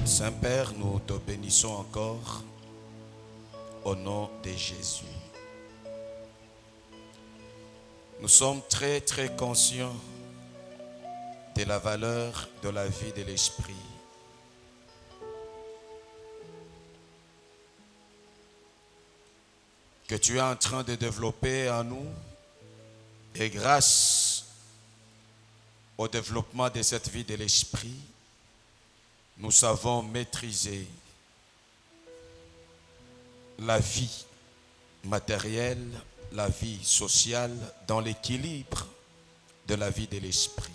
Saint-Père, nous te bénissons encore au nom de Jésus. Nous sommes très conscients de la valeur de la vie de l'Esprit. Que tu es en train de développer en nous, et grâce au développement de cette vie de l'Esprit, nous savons maîtriser la vie matérielle, la vie sociale dans l'équilibre de la vie de l'Esprit.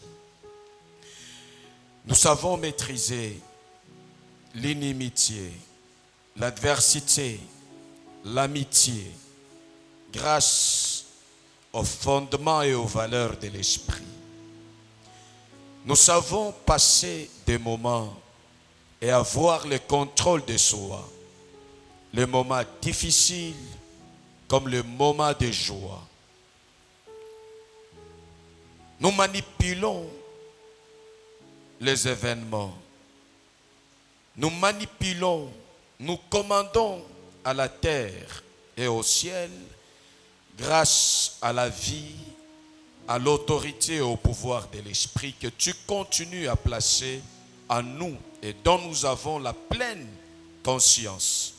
Nous savons maîtriser l'inimitié, l'adversité, l'amitié, grâce aux fondements et aux valeurs de l'Esprit. Nous savons passer des moments et avoir le contrôle de soi, les moments difficiles comme les moments de joie. Nous manipulons les événements. Nous manipulons, nous commandons à la terre et au ciel grâce à la vie, à l'autorité et au pouvoir de l'Esprit que tu continues à placer en nous et dont nous avons la pleine conscience.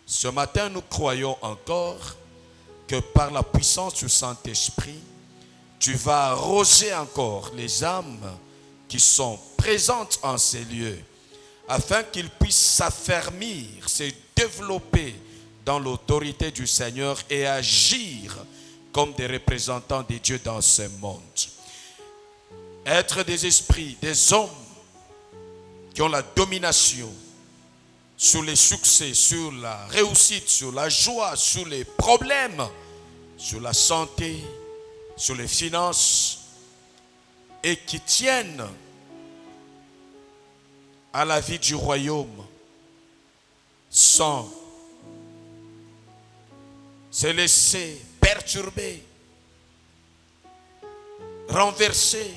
Ce matin, nous croyons encore que par la puissance du Saint-Esprit, tu vas arroser encore les âmes qui sont présentes en ces lieux, afin qu'ils puissent s'affermir, se développer dans l'autorité du Seigneur et agir comme des représentants de Dieu dans ce monde. Être des esprits, des hommes qui ont la domination sur les succès, sur la réussite, sur la joie, sur les problèmes, sur la santé, sur les finances, et qui tiennent à la vie du royaume sans se laisser perturber, renverser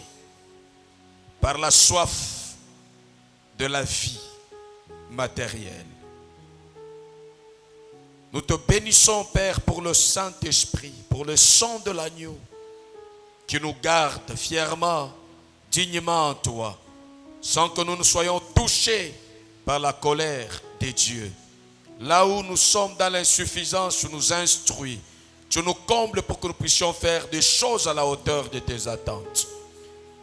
par la soif de la vie matérielle. Nous te bénissons, Père, pour le Saint-Esprit, pour le sang de l'agneau qui nous garde fièrement, dignement en toi, sans que nous ne soyons touchés par la colère de Dieu. Là où nous sommes dans l'insuffisance, tu nous instruis, tu nous combles pour que nous puissions faire des choses à la hauteur de tes attentes.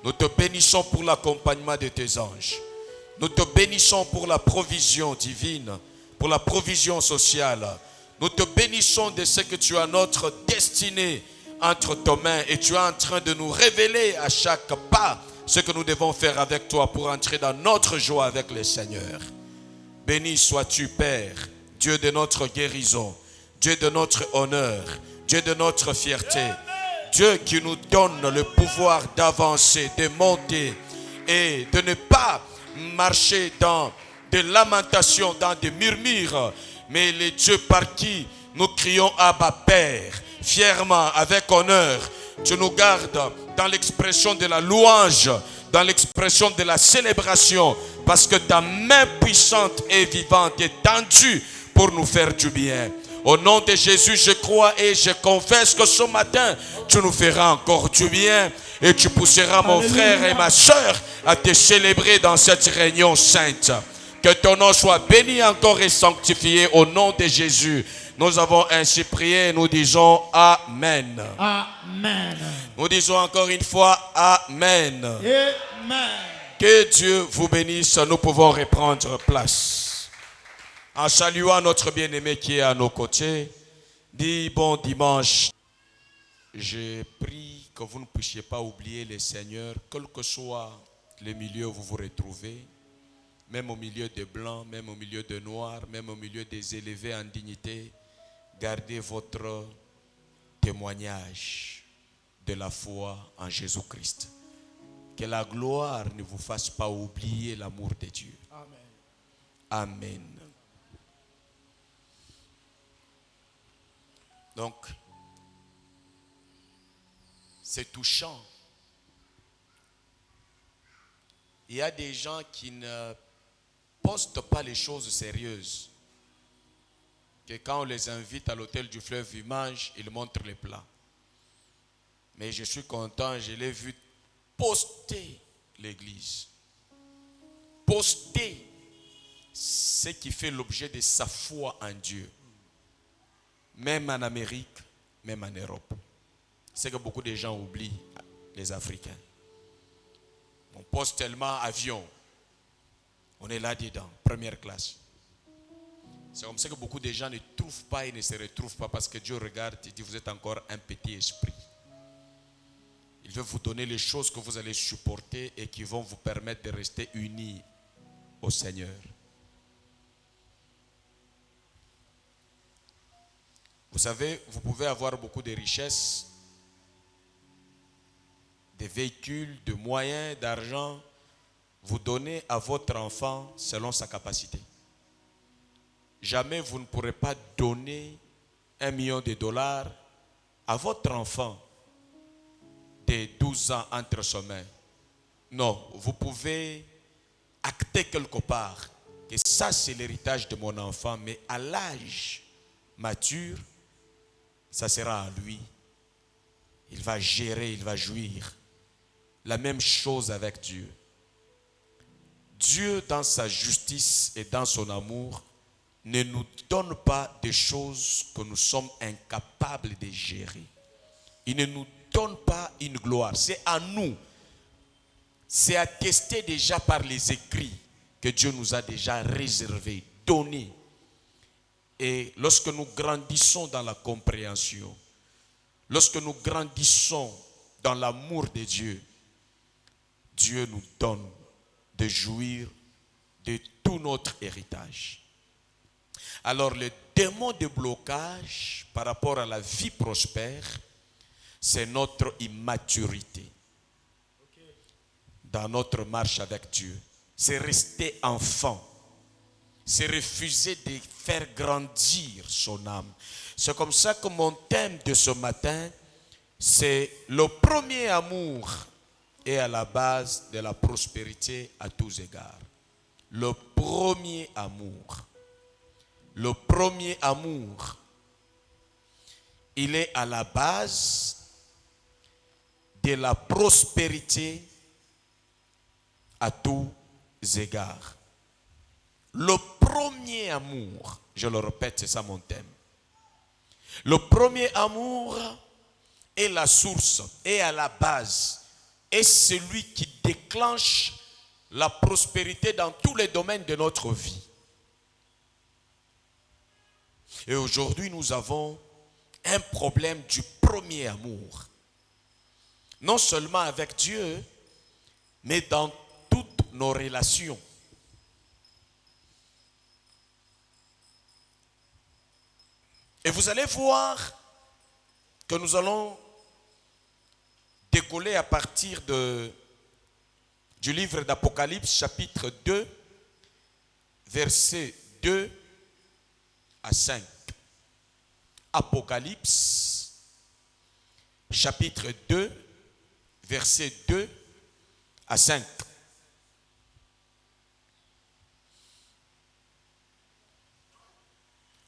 Nous te bénissons pour l'accompagnement de tes anges. Nous te bénissons pour la provision divine, pour la provision sociale. Nous te bénissons de ce que tu as notre destinée entre tes mains et tu es en train de nous révéler à chaque pas ce que nous devons faire avec toi pour entrer dans notre joie avec le Seigneur. Béni sois-tu, Père, Dieu de notre guérison, Dieu de notre honneur, Dieu de notre fierté, Dieu qui nous donne le pouvoir d'avancer, de monter et de ne pas marcher dans des lamentations, dans des murmures, mais les dieux par qui nous crions Abba Père, fièrement, avec honneur. Tu nous gardes dans l'expression de la louange, dans l'expression de la célébration, parce que ta main puissante et vivante est tendue pour nous faire du bien. Au nom de Jésus, je crois et je confesse que ce matin, tu nous feras encore du bien et tu pousseras mon frère et ma soeur à te célébrer dans cette réunion sainte. Que ton nom soit béni encore et sanctifié au nom de Jésus. Nous avons ainsi prié et nous disons Amen. Amen. Nous disons encore une fois Amen. Amen. Que Dieu vous bénisse. Nous pouvons reprendre place. En saluant notre bien-aimé qui est à nos côtés, dis bon dimanche. Je prie que vous ne puissiez pas oublier le Seigneur, quel que soit le milieu où vous vous retrouvez, même au milieu des blancs, même au milieu des noirs, même au milieu des élevés en dignité. Gardez votre témoignage de la foi en Jésus-Christ. Que la gloire ne vous fasse pas oublier l'amour de Dieu. Amen. Amen. Donc, c'est touchant. Il y a des gens qui ne postent pas les choses sérieuses. Que quand on les invite à l'hôtel du fleuve, ils mangent, ils montrent les plats. Mais je suis content, je l'ai vu poster l'église. Poster ce qui fait l'objet de sa foi en Dieu. Même en Amérique, même en Europe. C'est que beaucoup de gens oublient les Africains. On poste tellement avion. On est là-dedans, première classe. C'est comme ça que beaucoup de gens ne trouvent pas et ne se retrouvent pas parce que Dieu regarde et dit vous êtes encore un petit esprit. Il veut vous donner les choses que vous allez supporter et qui vont vous permettre de rester unis au Seigneur. Vous savez, vous pouvez avoir beaucoup de richesses, des véhicules, de moyens, d'argent. Vous donnez à votre enfant selon sa capacité. Jamais vous ne pourrez pas donner $1 million à votre enfant de 12 ans entre ses mains. Non, vous pouvez acter quelque part que ça c'est l'héritage de mon enfant, mais à l'âge mature, ça sera à lui. Il va gérer, il va jouir. La même chose avec Dieu. Dieu, dans sa justice et dans son amour, ne nous donne pas des choses que nous sommes incapables de gérer. Il ne nous donne pas une gloire. C'est à nous. C'est attesté déjà par les écrits que Dieu nous a déjà réservé, donné. Et lorsque nous grandissons dans la compréhension, lorsque nous grandissons dans l'amour de Dieu, Dieu nous donne de jouir de tout notre héritage. Alors le démon de blocage par rapport à la vie prospère, c'est notre immaturité dans notre marche avec Dieu. C'est rester enfant. C'est refuser de faire grandir son âme. C'est comme ça que mon thème de ce matin, c'est le premier amour est à la base de la prospérité à tous égards. Le premier amour. Le premier amour, il est à la base de la prospérité à tous égards. Le premier amour, je le répète, c'est ça mon thème. Le premier amour est la source, est à la base, est celui qui déclenche la prospérité dans tous les domaines de notre vie. Et aujourd'hui, nous avons un problème du premier amour. Non seulement avec Dieu, mais dans toutes nos relations. Et vous allez voir que nous allons décoller à partir du livre d'Apocalypse, chapitre 2, versets 2 à 5. Apocalypse, chapitre 2, versets 2 à 5.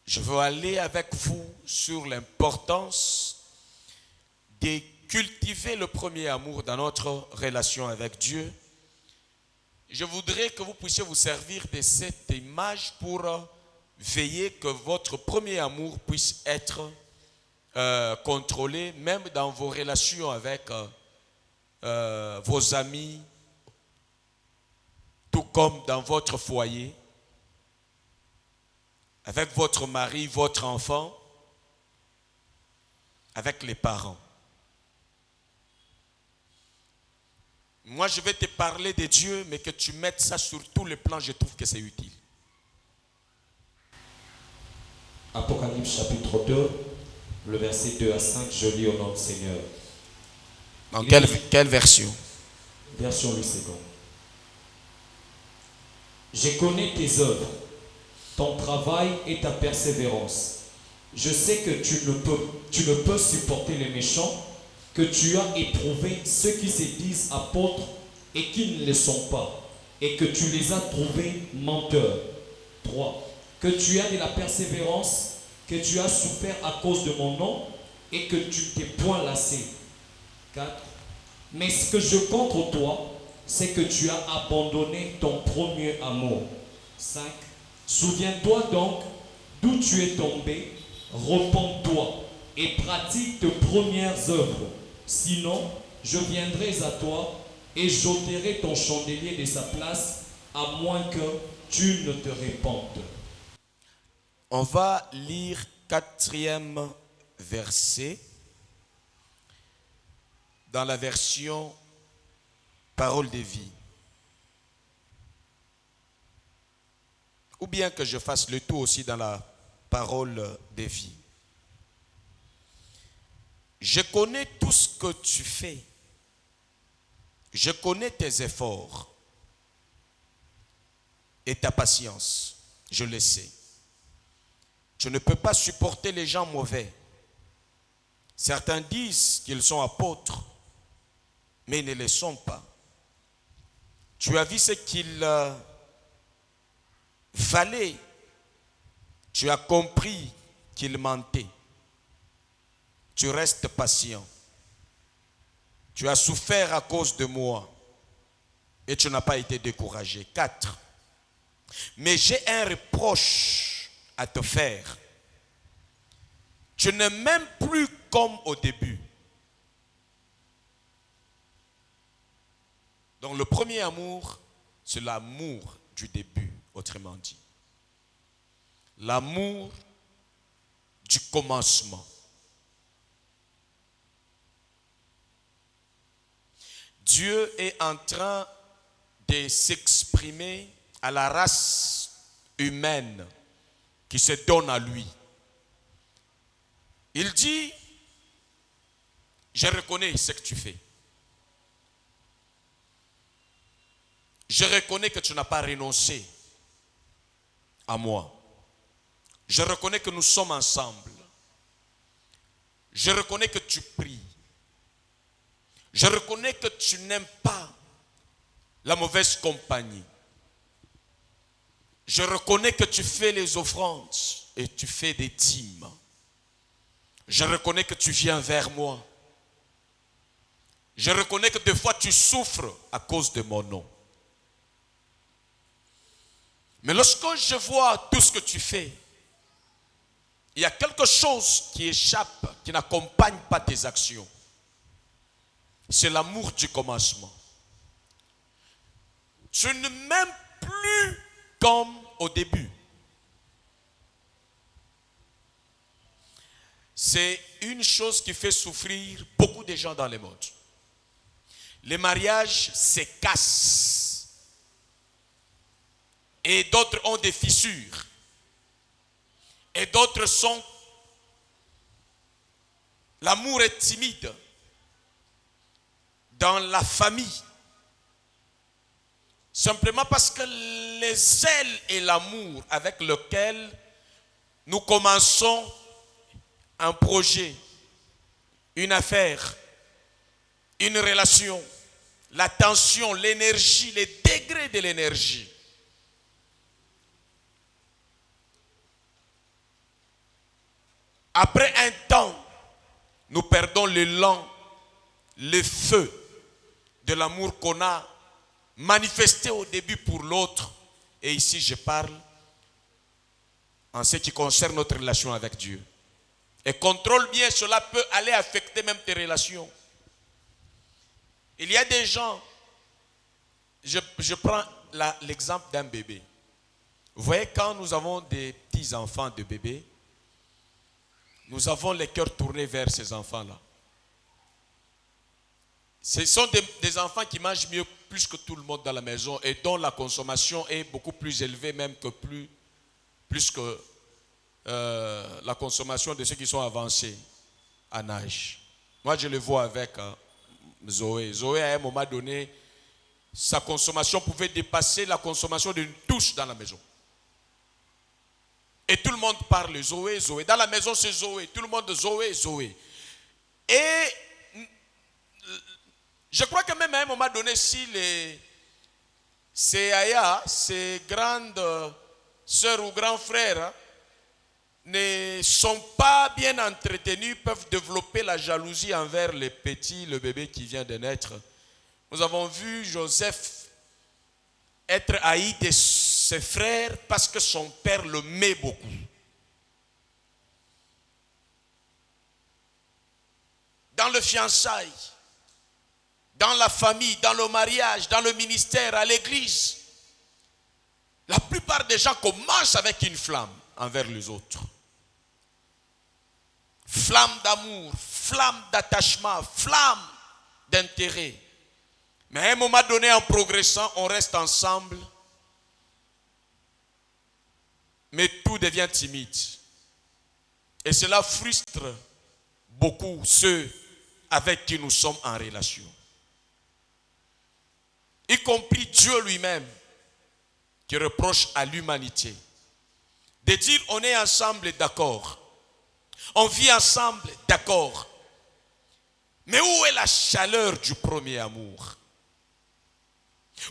Je veux aller avec vous sur l'importance de cultiver le premier amour dans notre relation avec Dieu. Je voudrais que vous puissiez vous servir de cette image pour veiller que votre premier amour puisse être contrôlé, même dans vos relations avec vos amis, tout comme dans votre foyer, avec votre mari, votre enfant, avec les parents. Moi, je vais te parler de Dieu, mais que tu mettes ça sur tous les plans, je trouve que c'est utile. Apocalypse chapitre 2, le verset 2 à 5, je lis au nom du Seigneur. Dans quelle version? Version le second. Je connais tes œuvres, ton travail et ta persévérance. Je sais que tu ne peux supporter les méchants, que tu as éprouvé ceux qui se disent apôtres et qui ne le sont pas, et que tu les as trouvés menteurs. 3. Que tu as de la persévérance, que tu as souffert à cause de mon nom et que tu t'es point lassé. 4. Mais ce que je contre toi, c'est que tu as abandonné ton premier amour. 5. Souviens-toi donc d'où tu es tombé, repens-toi et pratique tes premières œuvres. Sinon, je viendrai à toi et j'ôterai ton chandelier de sa place, à moins que tu ne te répandes. On va lire 4e verset dans la version Parole de vie. Ou bien que je fasse le tout aussi dans la Parole de vie. Je connais tout ce que tu fais. Je connais tes efforts et ta patience. Je le sais. Tu ne peux pas supporter les gens mauvais. Certains disent qu'ils sont apôtres, mais ils ne le sont pas. Tu as vu ce qu'il fallait. Tu as compris qu'il mentait. Tu restes patient. Tu as souffert à cause de moi et tu n'as pas été découragé. 4. Mais j'ai un reproche à te faire. Tu ne m'aimes plus comme au début. Donc le premier amour, c'est l'amour du début, autrement dit. L'amour du commencement. Dieu est en train de s'exprimer à la race humaine qui se donne à lui. Il dit, je reconnais ce que tu fais. Je reconnais que tu n'as pas renoncé à moi. Je reconnais que nous sommes ensemble. Je reconnais que tu pries. Je reconnais que tu n'aimes pas la mauvaise compagnie. Je reconnais que tu fais les offrandes et tu fais des dîmes. Je reconnais que tu viens vers moi. Je reconnais que des fois tu souffres à cause de mon nom. Mais lorsque je vois tout ce que tu fais, il y a quelque chose qui échappe, qui n'accompagne pas tes actions. C'est l'amour du commencement. Tu ne m'aimes plus comme au début. C'est une chose qui fait souffrir beaucoup de gens dans le monde. Les mariages se cassent. Et d'autres ont des fissures. Et d'autres sont... L'amour est timide. Dans la famille. Simplement parce que les zèles et l'amour avec lequel nous commençons un projet, une affaire, une relation, l'attention, l'énergie, les degrés de l'énergie. Après un temps, nous perdons l'élan, le feu de l'amour qu'on a manifesté au début pour l'autre. Et ici, je parle en ce qui concerne notre relation avec Dieu. Et contrôle bien, cela peut aller affecter même tes relations. Il y a des gens, je prends l'exemple d'un bébé. Vous voyez, quand nous avons des petits enfants de bébés, nous avons les cœurs tournés vers ces enfants-là. Ce sont des enfants qui mangent mieux plus que tout le monde dans la maison et dont la consommation est beaucoup plus élevée même que plus que la consommation de ceux qui sont avancés en âge. Moi, je le vois avec Zoé. Zoé, à un moment donné, sa consommation pouvait dépasser la consommation d'une douche dans la maison. Et tout le monde parle Zoé, Zoé. Dans la maison, c'est Zoé. Tout le monde Zoé, Zoé. Et je crois que même à un moment donné, si ces ayas, ces grandes sœurs ou grands frères ne sont pas bien entretenus, peuvent développer la jalousie envers les petits, le bébé qui vient de naître. Nous avons vu Joseph être haï de ses frères parce que son père le met beaucoup. Dans le fiançailles, dans la famille, dans le mariage, dans le ministère, à l'église, la plupart des gens commencent avec une flamme envers les autres. Flamme d'amour, flamme d'attachement, flamme d'intérêt. Mais à un moment donné, en progressant, on reste ensemble. Mais tout devient timide. Et cela frustre beaucoup ceux avec qui nous sommes en relation. Y compris Dieu lui-même, qui reproche à l'humanité de dire on est ensemble d'accord. On vit ensemble d'accord. Mais où est la chaleur du premier amour?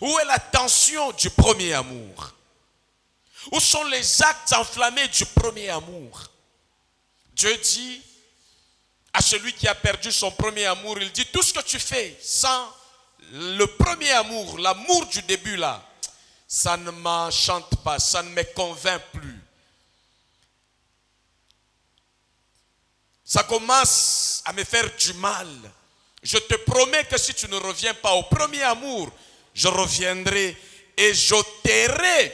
Où est la tension du premier amour? Où sont les actes enflammés du premier amour? Dieu dit à celui qui a perdu son premier amour, il dit tout ce que tu fais sans le premier amour, l'amour du début là, ça ne m'enchante pas, ça ne me convainc plus. Ça commence à me faire du mal. Je te promets que si tu ne reviens pas au premier amour, je reviendrai et j'ôterai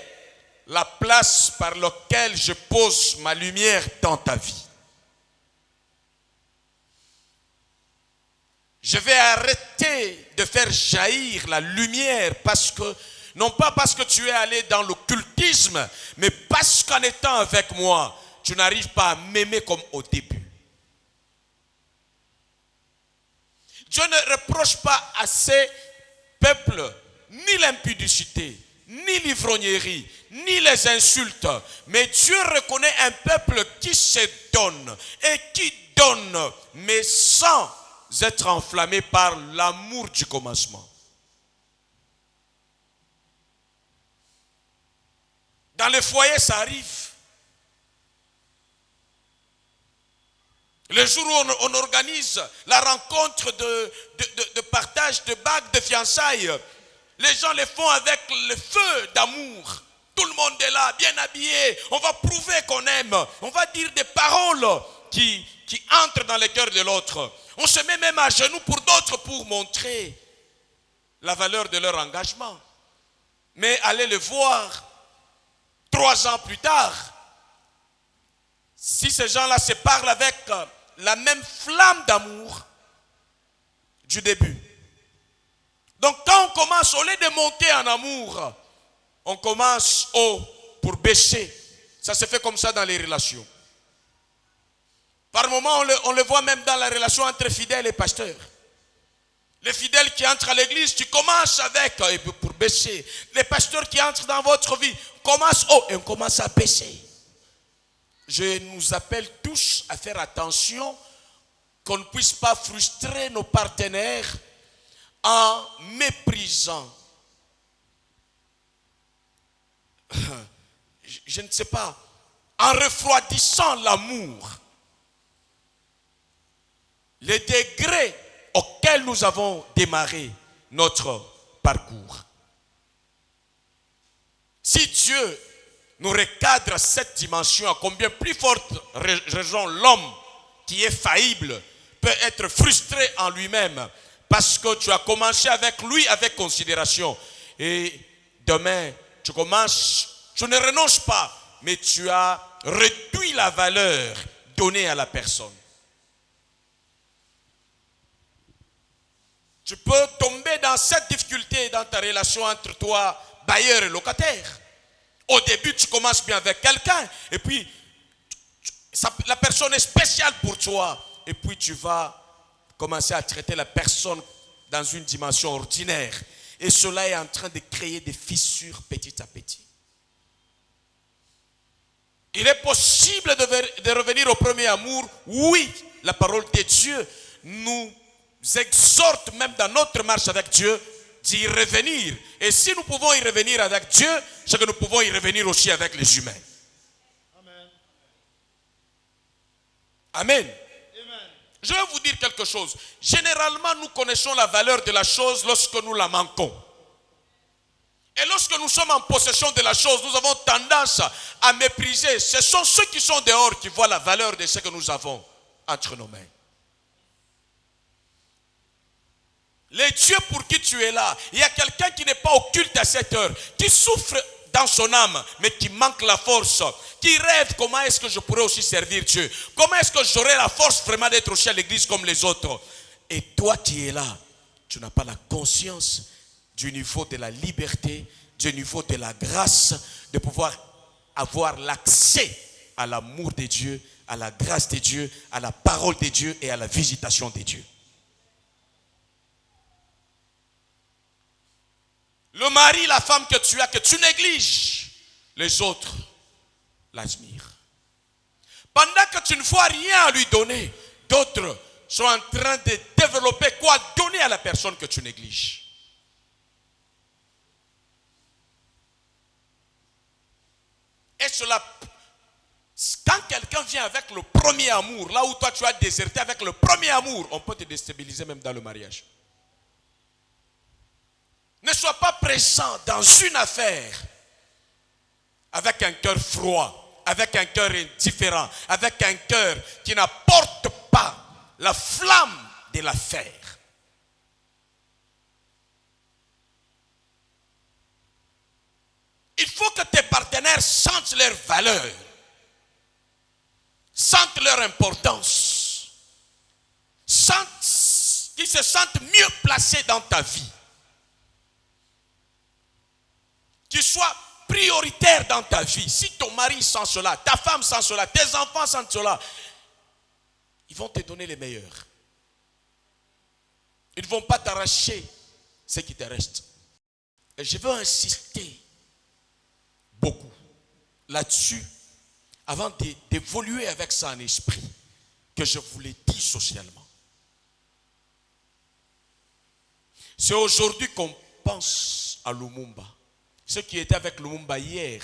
la place par laquelle je pose ma lumière dans ta vie. Je vais arrêter de faire jaillir la lumière non pas parce que tu es allé dans l'occultisme, mais parce qu'en étant avec moi, tu n'arrives pas à m'aimer comme au début. Dieu ne reproche pas à ces peuples ni l'impudicité, ni l'ivrognerie, ni les insultes. Mais Dieu reconnaît un peuple qui se donne et qui donne, mais sans être enflammé par l'amour du commencement. Dans les foyers, ça arrive. Le jour où on organise la rencontre de partage de bagues de fiançailles, les gens le font avec le feu d'amour. Tout le monde est là, bien habillé. On va prouver qu'on aime. On va dire des paroles qui entrent dans le cœur de l'autre. On se met même à genoux pour d'autres pour montrer la valeur de leur engagement. Mais allez le voir 3 ans plus tard. Si ces gens-là se parlent avec la même flamme d'amour du début. Donc quand on commence, au lieu de monter en amour, on commence haut pour baisser. Ça se fait comme ça dans les relations. Par moments, on le voit même dans la relation entre fidèles et pasteurs. Les fidèles qui entrent à l'église, tu commences avec, et pour baisser. Les pasteurs qui entrent dans votre vie, commencent haut et on commence à baisser. Je nous appelle tous à faire attention qu'on ne puisse pas frustrer nos partenaires en méprisant. Je ne sais pas, en refroidissant l'amour. Les degrés auxquels nous avons démarré notre parcours. Si Dieu nous recadre cette dimension, à combien plus forte raison l'homme qui est faillible peut être frustré en lui-même parce que tu as commencé avec lui avec considération et demain tu ne renonces pas, mais tu as réduit la valeur donnée à la personne. Tu peux tomber dans cette difficulté dans ta relation entre toi, bailleur et locataire. Au début, tu commences bien avec quelqu'un et puis la personne est spéciale pour toi. Et puis tu vas commencer à traiter la personne dans une dimension ordinaire. Et cela est en train de créer des fissures petit à petit. Il est possible de revenir au premier amour. Oui, la parole de Dieu nous exhorte même dans notre marche avec Dieu d'y revenir. Et si nous pouvons y revenir avec Dieu, c'est que nous pouvons y revenir aussi avec les humains. Amen. Je vais vous dire quelque chose. Généralement, nous connaissons la valeur de la chose lorsque nous la manquons. Et lorsque nous sommes en possession de la chose, nous avons tendance à mépriser. Ce sont ceux qui sont dehors qui voient la valeur de ce que nous avons entre nos mains. Les dieux pour qui tu es là, il y a quelqu'un qui n'est pas occulte à cette heure, qui souffre dans son âme, mais qui manque la force, qui rêve comment est-ce que je pourrais aussi servir Dieu, comment est-ce que j'aurai la force vraiment d'être aussi à l'église comme les autres. Et toi qui es là, tu n'as pas la conscience du niveau de la liberté, du niveau de la grâce, de pouvoir avoir l'accès à l'amour de Dieu, à la grâce de Dieu, à la parole de Dieu et à la visitation de Dieu. Le mari, la femme que tu négliges, les autres l'admirent. Pendant que tu ne vois rien à lui donner, d'autres sont en train de développer quoi donner à la personne que tu négliges. Et cela, quand quelqu'un vient avec le premier amour, là où toi tu as déserté avec le premier amour, on peut te déstabiliser même dans le mariage. Ne sois pas présent dans une affaire avec un cœur froid, avec un cœur indifférent, avec un cœur qui n'apporte pas la flamme de l'affaire. Il faut que tes partenaires sentent leur valeur, sentent leur importance, qu'ils se sentent mieux placés dans ta vie. Qu'ils soient prioritaires dans ta vie. Si ton mari sent cela, ta femme sent cela, tes enfants sentent cela, ils vont te donner les meilleurs. Ils ne vont pas t'arracher ce qui te reste. Et je veux insister beaucoup là-dessus avant d'évoluer avec ça en esprit, que je vous l'ai dit socialement. C'est aujourd'hui qu'on pense à Lumumba. Ceux qui étaient avec Lumumba hier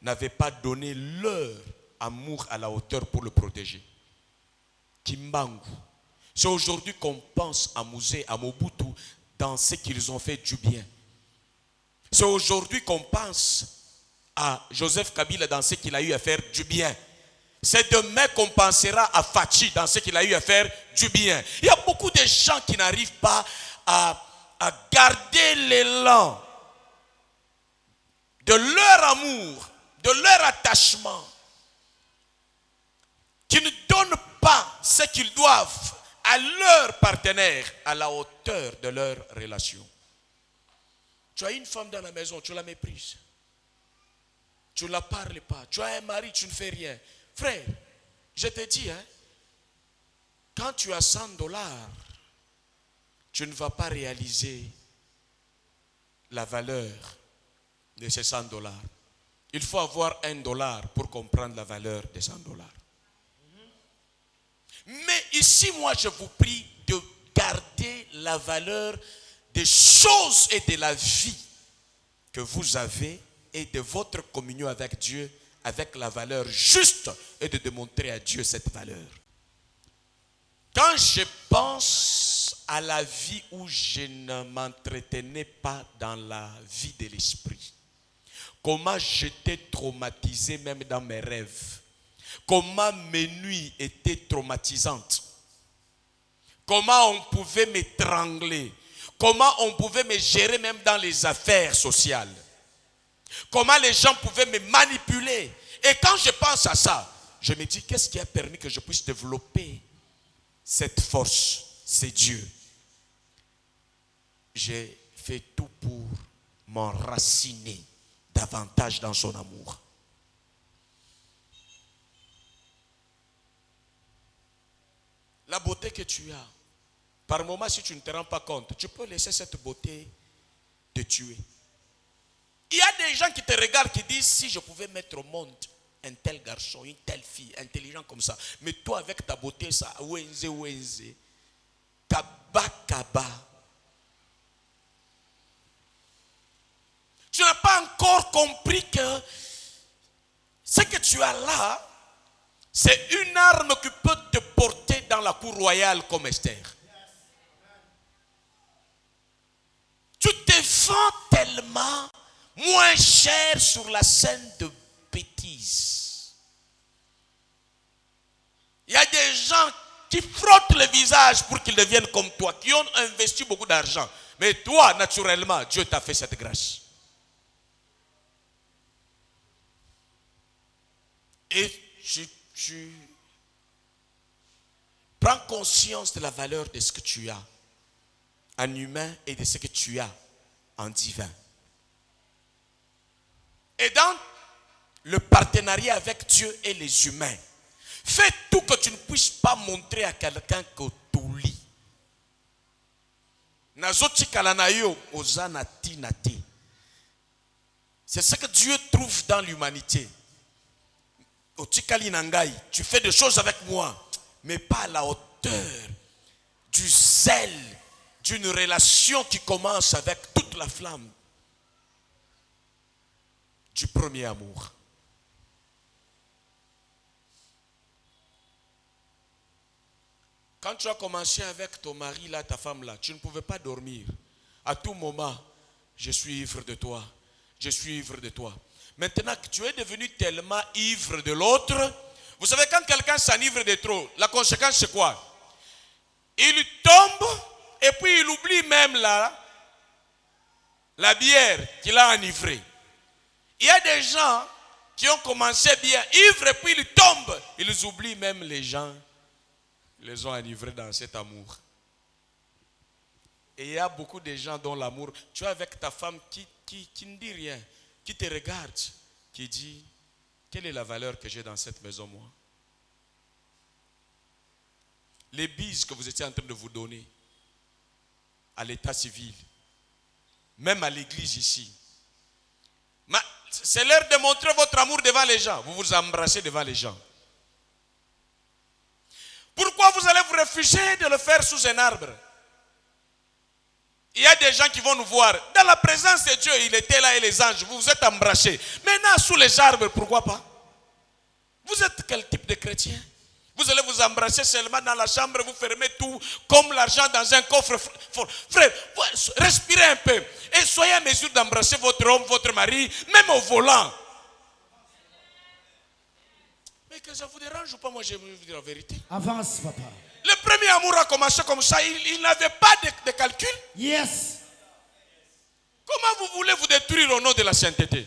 n'avaient pas donné leur amour à la hauteur pour le protéger. Kimbangu. C'est aujourd'hui qu'on pense à Musée, à Mobutu, dans ce qu'ils ont fait du bien. C'est aujourd'hui qu'on pense à Joseph Kabila dans ce qu'il a eu à faire du bien. C'est demain qu'on pensera à Fachi dans ce qu'il a eu à faire du bien. Il y a beaucoup de gens qui n'arrivent pas à garder l'élan de leur amour, de leur attachement, qui ne donnent pas ce qu'ils doivent à leur partenaire à la hauteur de leur relation. Tu as une femme dans la maison, tu la méprises. Tu ne la parles pas. Tu as un mari, tu ne fais rien. Frère, je te dis, quand tu as $100, tu ne vas pas réaliser la valeur de ces $100. Il faut avoir $1 pour comprendre la valeur des $100. Mais ici, moi, je vous prie de garder la valeur des choses et de la vie que vous avez et de votre communion avec Dieu, avec la valeur juste et de démontrer à Dieu cette valeur. Quand je pense à la vie où je ne m'entretenais pas dans la vie de l'esprit, comment j'étais traumatisé même dans mes rêves, comment mes nuits étaient traumatisantes, comment on pouvait m'étrangler, comment on pouvait me gérer même dans les affaires sociales, comment les gens pouvaient me manipuler. Et quand je pense à ça, je me dis, qu'est-ce qui a permis que je puisse développer cette force? C'est Dieu. J'ai fait tout pour m'enraciner davantage dans son amour. La beauté que tu as, par moment, si tu ne te rends pas compte, tu peux laisser cette beauté te tuer. Il y a des gens qui te regardent, qui disent, si je pouvais mettre au monde un tel garçon, une telle fille, intelligent comme ça, mais toi avec ta beauté, ça, wenze, kaba, kaba. Tu n'as pas encore compris que ce que tu as là, c'est une arme qui peut te porter dans la cour royale comme Esther. Tu te vends tellement moins cher sur la scène de bêtises. Il y a des gens qui frottent le visage pour qu'ils deviennent comme toi, qui ont investi beaucoup d'argent. Mais toi, naturellement, Dieu t'a fait cette grâce. Et tu prends conscience de la valeur de ce que tu as en humain et de ce que tu as en divin. Et dans le partenariat avec Dieu et les humains, fais tout que tu ne puisses pas montrer à quelqu'un que tu lis. C'est ce que Dieu trouve dans l'humanité. Tu fais des choses avec moi, mais pas à la hauteur du zèle d'une relation qui commence avec toute la flamme du premier amour. Quand tu as commencé avec ton mari là, ta femme là, tu ne pouvais pas dormir. À tout moment, je suis ivre de toi. Je suis ivre de toi. Maintenant que tu es devenu tellement ivre de l'autre, vous savez quand quelqu'un s'enivre de trop, la conséquence c'est quoi? Il tombe et puis il oublie même la bière qu'il a enivrée. Il y a des gens qui ont commencé bien ivres et puis ils tombent. Ils oublient même les gens. Ils les ont enivrés dans cet amour. Et il y a beaucoup de gens dont l'amour, tu es avec ta femme qui ne dit rien, qui te regarde, qui dit, quelle est la valeur que j'ai dans cette maison, moi? Les bises que vous étiez en train de vous donner à l'état civil, même à l'église ici, c'est l'heure de montrer votre amour devant les gens. Vous vous embrassez devant les gens. Pourquoi vous allez vous refuser de le faire sous un arbre? Il y a des gens qui vont nous voir. Dans la présence de Dieu, il était là et les anges, vous vous êtes embrassés. Maintenant, sous les arbres, pourquoi pas? Vous êtes quel type de chrétien? Vous allez vous embrasser seulement dans la chambre, vous fermez tout comme l'argent dans un coffre. Frère, respirez un peu et soyez à mesure d'embrasser votre homme, votre mari, même au volant. Mais que ça vous dérange ou pas? Moi, je vais vous dire la vérité. Avance, papa. Le premier amour a commencé comme ça. Il n'avait pas de calcul. Yes. Comment vous voulez vous détruire au nom de la sainteté?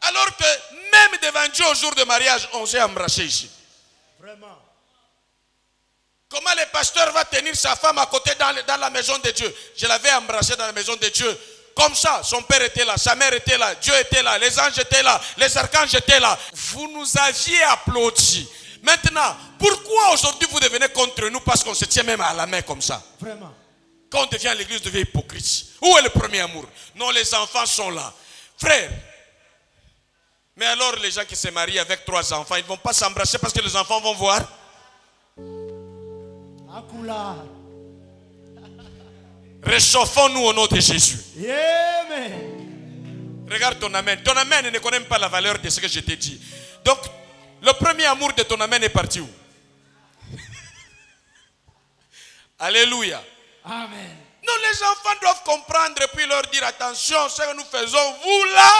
Alors que même devant Dieu au jour de mariage, on s'est embrassé ici. Vraiment. Comment le pasteur va tenir sa femme à côté dans la maison de Dieu? Je l'avais embrassé dans la maison de Dieu. Comme ça, son père était là, sa mère était là, Dieu était là, les anges étaient là, les archanges étaient là. Vous nous aviez applaudi. Maintenant, pourquoi aujourd'hui vous devenez contre nous parce qu'on se tient même à la main comme ça? Vraiment. Quand on devient à l'église, on devient hypocrite. Où est le premier amour? Non, les enfants sont là. Frère, mais alors les gens qui se marient avec 3 enfants, ils ne vont pas s'embrasser parce que les enfants vont voir? Akula. Réchauffons-nous au nom de Jésus. Amen. Regarde ton amen. Ton amen ne connaît même pas la valeur de ce que je t'ai dit. Donc, le premier amour de ton amen est parti où? Alléluia. Amen. Non, les enfants doivent comprendre et puis leur dire attention, ce que nous faisons, vous là,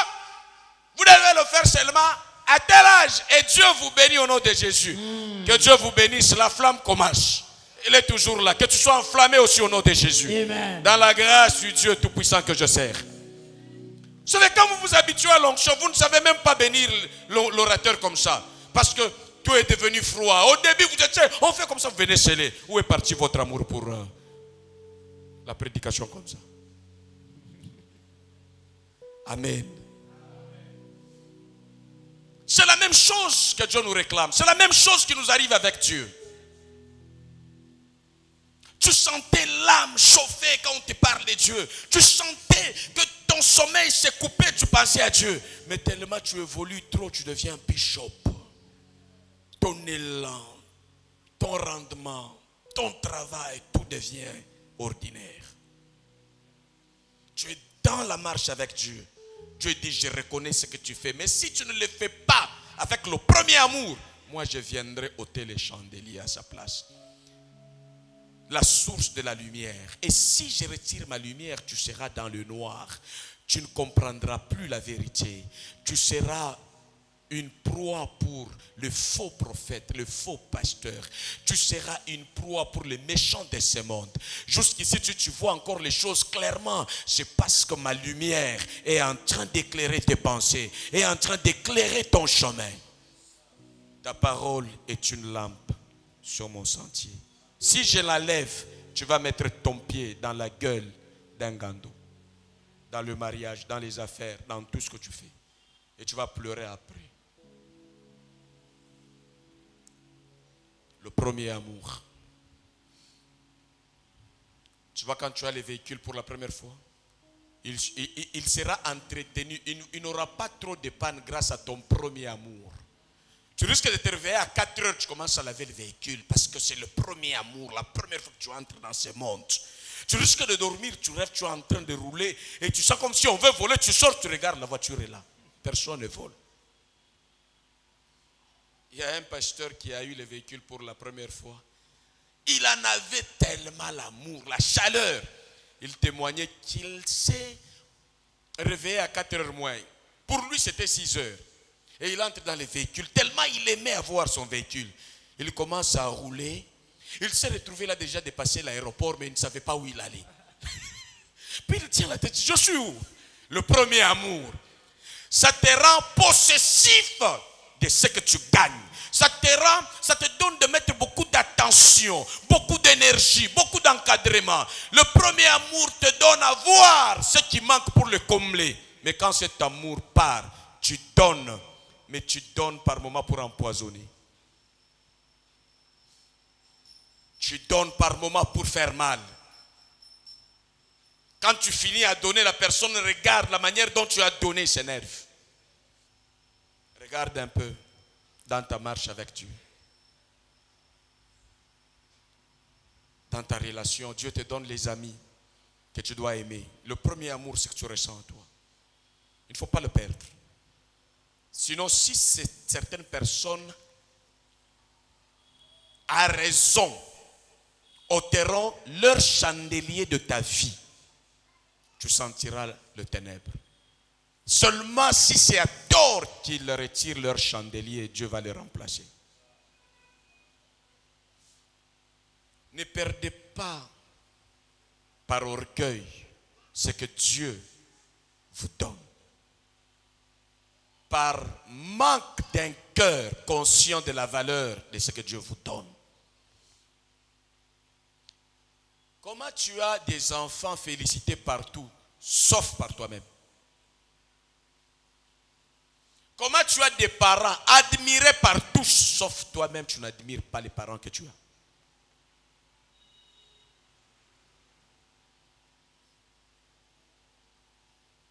vous devez le faire seulement à tel âge. Et Dieu vous bénit au nom de Jésus. Que Dieu vous bénisse. La flamme commence. Elle est toujours là. Que tu sois enflammé aussi au nom de Jésus. Amen. Dans la grâce du Dieu Tout-Puissant que je sers. Vous savez, quand vous vous habituez à l'onction, vous ne savez même pas bénir l'orateur comme ça. Parce que tout est devenu froid. Au début, vous étiez, on fait comme ça, vous venez sceller. Où est parti votre amour pour la prédication comme ça? Amen. C'est la même chose que Dieu nous réclame. C'est la même chose qui nous arrive avec Dieu. Tu sentais l'âme chauffer quand on te parle de Dieu. Tu sentais que ton sommeil s'est coupé, tu pensais à Dieu. Mais tellement tu évolues trop, tu deviens bishop. Ton élan, ton rendement, ton travail, tout devient ordinaire. Tu es dans la marche avec Dieu, Dieu dit, je reconnais ce que tu fais. Mais si tu ne le fais pas avec le premier amour, moi je viendrai ôter les chandeliers à sa place. La source de la lumière. Et si je retire ma lumière, tu seras dans le noir. Tu ne comprendras plus la vérité. Tu seras une proie pour le faux prophète, le faux pasteur. Tu seras une proie pour les méchants de ce monde. Jusqu'ici, tu vois encore les choses clairement. C'est parce que ma lumière est en train d'éclairer tes pensées, est en train d'éclairer ton chemin. Ta parole est une lampe sur mon sentier. Si je la lève, tu vas mettre ton pied dans la gueule d'un gando. Dans le mariage, dans les affaires, dans tout ce que tu fais. Et tu vas pleurer après. Le premier amour. Tu vois, quand tu as les véhicules pour la première fois, il sera entretenu. Il n'aura pas trop de panne grâce à ton premier amour. Tu risques de te réveiller à 4 heures, tu commences à laver le véhicule parce que c'est le premier amour, la première fois que tu entres dans ce monde. Tu risques de dormir, tu rêves, tu es en train de rouler et tu sens comme si on veut voler, tu sors, tu regardes, la voiture est là. Personne ne vole. Il y a un pasteur qui a eu le véhicule pour la première fois. Il en avait tellement l'amour, la chaleur. Il témoignait qu'il s'est réveillé à 4 heures moins. Pour lui, c'était 6 heures. Et il entre dans le véhicule. Tellement il aimait avoir son véhicule. Il commence à rouler. Il s'est retrouvé là déjà dépassé l'aéroport, mais il ne savait pas où il allait. Puis il tient la tête. Je suis où? Le premier amour. Ça te rend possessif de ce que tu gagnes. Ça te donne de mettre beaucoup d'attention, beaucoup d'énergie, beaucoup d'encadrement. Le premier amour te donne à voir ce qui manque pour le combler. Mais quand cet amour part, tu donnes. Mais tu donnes par moments pour empoisonner. Tu donnes par moments pour faire mal. Quand tu finis à donner, la personne regarde la manière dont tu as donné, s'énerve. Regarde un peu dans ta marche avec Dieu. Dans ta relation, Dieu te donne les amis que tu dois aimer. Le premier amour, c'est que tu ressens en toi. Il ne faut pas le perdre. Sinon, si certaines personnes, à raison, ôteront leur chandelier de ta vie, tu sentiras le ténèbre. Seulement si c'est à tort qu'ils retirent leur chandelier, Dieu va les remplacer. Ne perdez pas par orgueil ce que Dieu vous donne. Par manque d'un cœur conscient de la valeur de ce que Dieu vous donne. Comment tu as des enfants félicités partout, sauf par toi-même? Comment tu as des parents admirés par tous, sauf toi-même, tu n'admires pas les parents que tu as?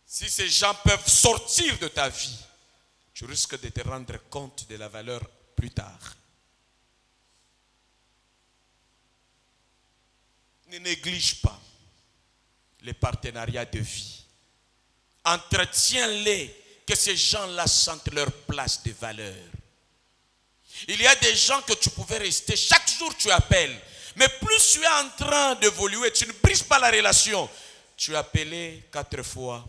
Si ces gens peuvent sortir de ta vie, tu risques de te rendre compte de la valeur plus tard. Ne néglige pas les partenariats de vie. Entretiens-les, que ces gens-là sentent leur place de valeur. Il y a des gens que tu pouvais rester, chaque jour tu appelles, mais plus tu es en train d'évoluer, tu ne brises pas la relation. Tu as appelé 4 fois,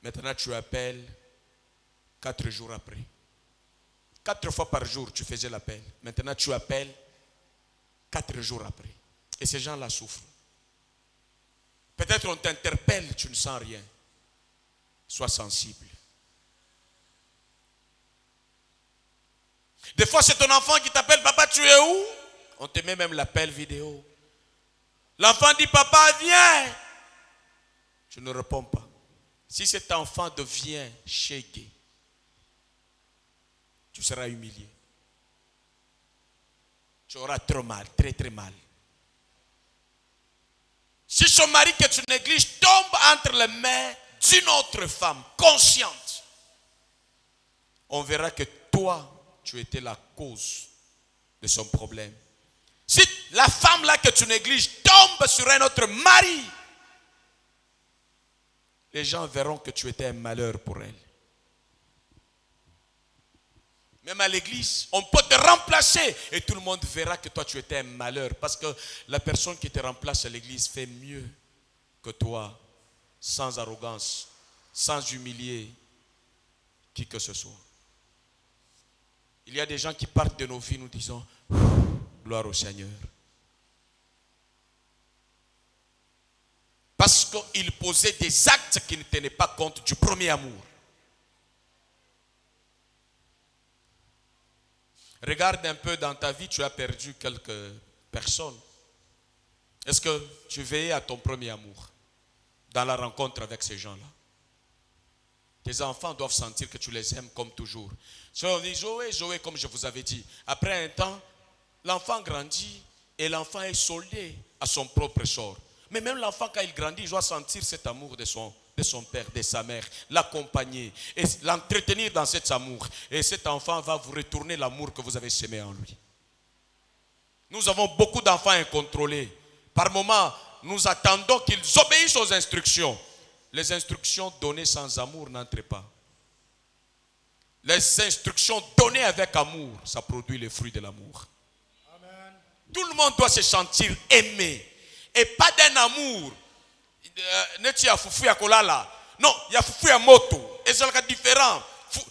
maintenant tu appelles 4 jours après. 4 fois par jour, tu faisais l'appel. Maintenant, tu appelles 4 jours après. Et ces gens-là souffrent. Peut-être on t'interpelle, tu ne sens rien. Sois sensible. Des fois, c'est ton enfant qui t'appelle, papa, tu es où? On te met même l'appel vidéo. L'enfant dit, papa, viens. Tu ne réponds pas. Si cet enfant devient chégué, tu seras humilié. Tu auras trop mal, très très mal. Si son mari que tu négliges tombe entre les mains d'une autre femme consciente, on verra que toi, tu étais la cause de son problème. Si la femme là que tu négliges tombe sur un autre mari, les gens verront que tu étais un malheur pour elle. Même à l'église, on peut te remplacer et tout le monde verra que toi tu étais un malheur. Parce que la personne qui te remplace à l'église fait mieux que toi, sans arrogance, sans humilier qui que ce soit. Il y a des gens qui partent de nos vies nous disant gloire au Seigneur. Parce qu'ils posaient des actes qui ne tenaient pas compte du premier amour. Regarde un peu dans ta vie, tu as perdu quelques personnes. Est-ce que tu veillais à ton premier amour dans la rencontre avec ces gens-là? Tes enfants doivent sentir que tu les aimes comme toujours. Si on dit Joé, Joé, comme je vous avais dit, après un temps, l'enfant grandit et l'enfant est soldé à son propre sort. Mais même l'enfant, quand il grandit, il doit sentir cet amour de son père, de sa mère, l'accompagner et l'entretenir dans cet amour. Et cet enfant va vous retourner l'amour que vous avez semé en lui. Nous avons beaucoup d'enfants incontrôlés. Par moments, nous attendons qu'ils obéissent aux instructions. Les instructions données sans amour n'entrent pas. Les instructions données avec amour, ça produit les fruits de l'amour. Amen. Tout le monde doit se sentir aimé. Et pas d'un amour. Non, il y a foufou à moto. Et c'est différent.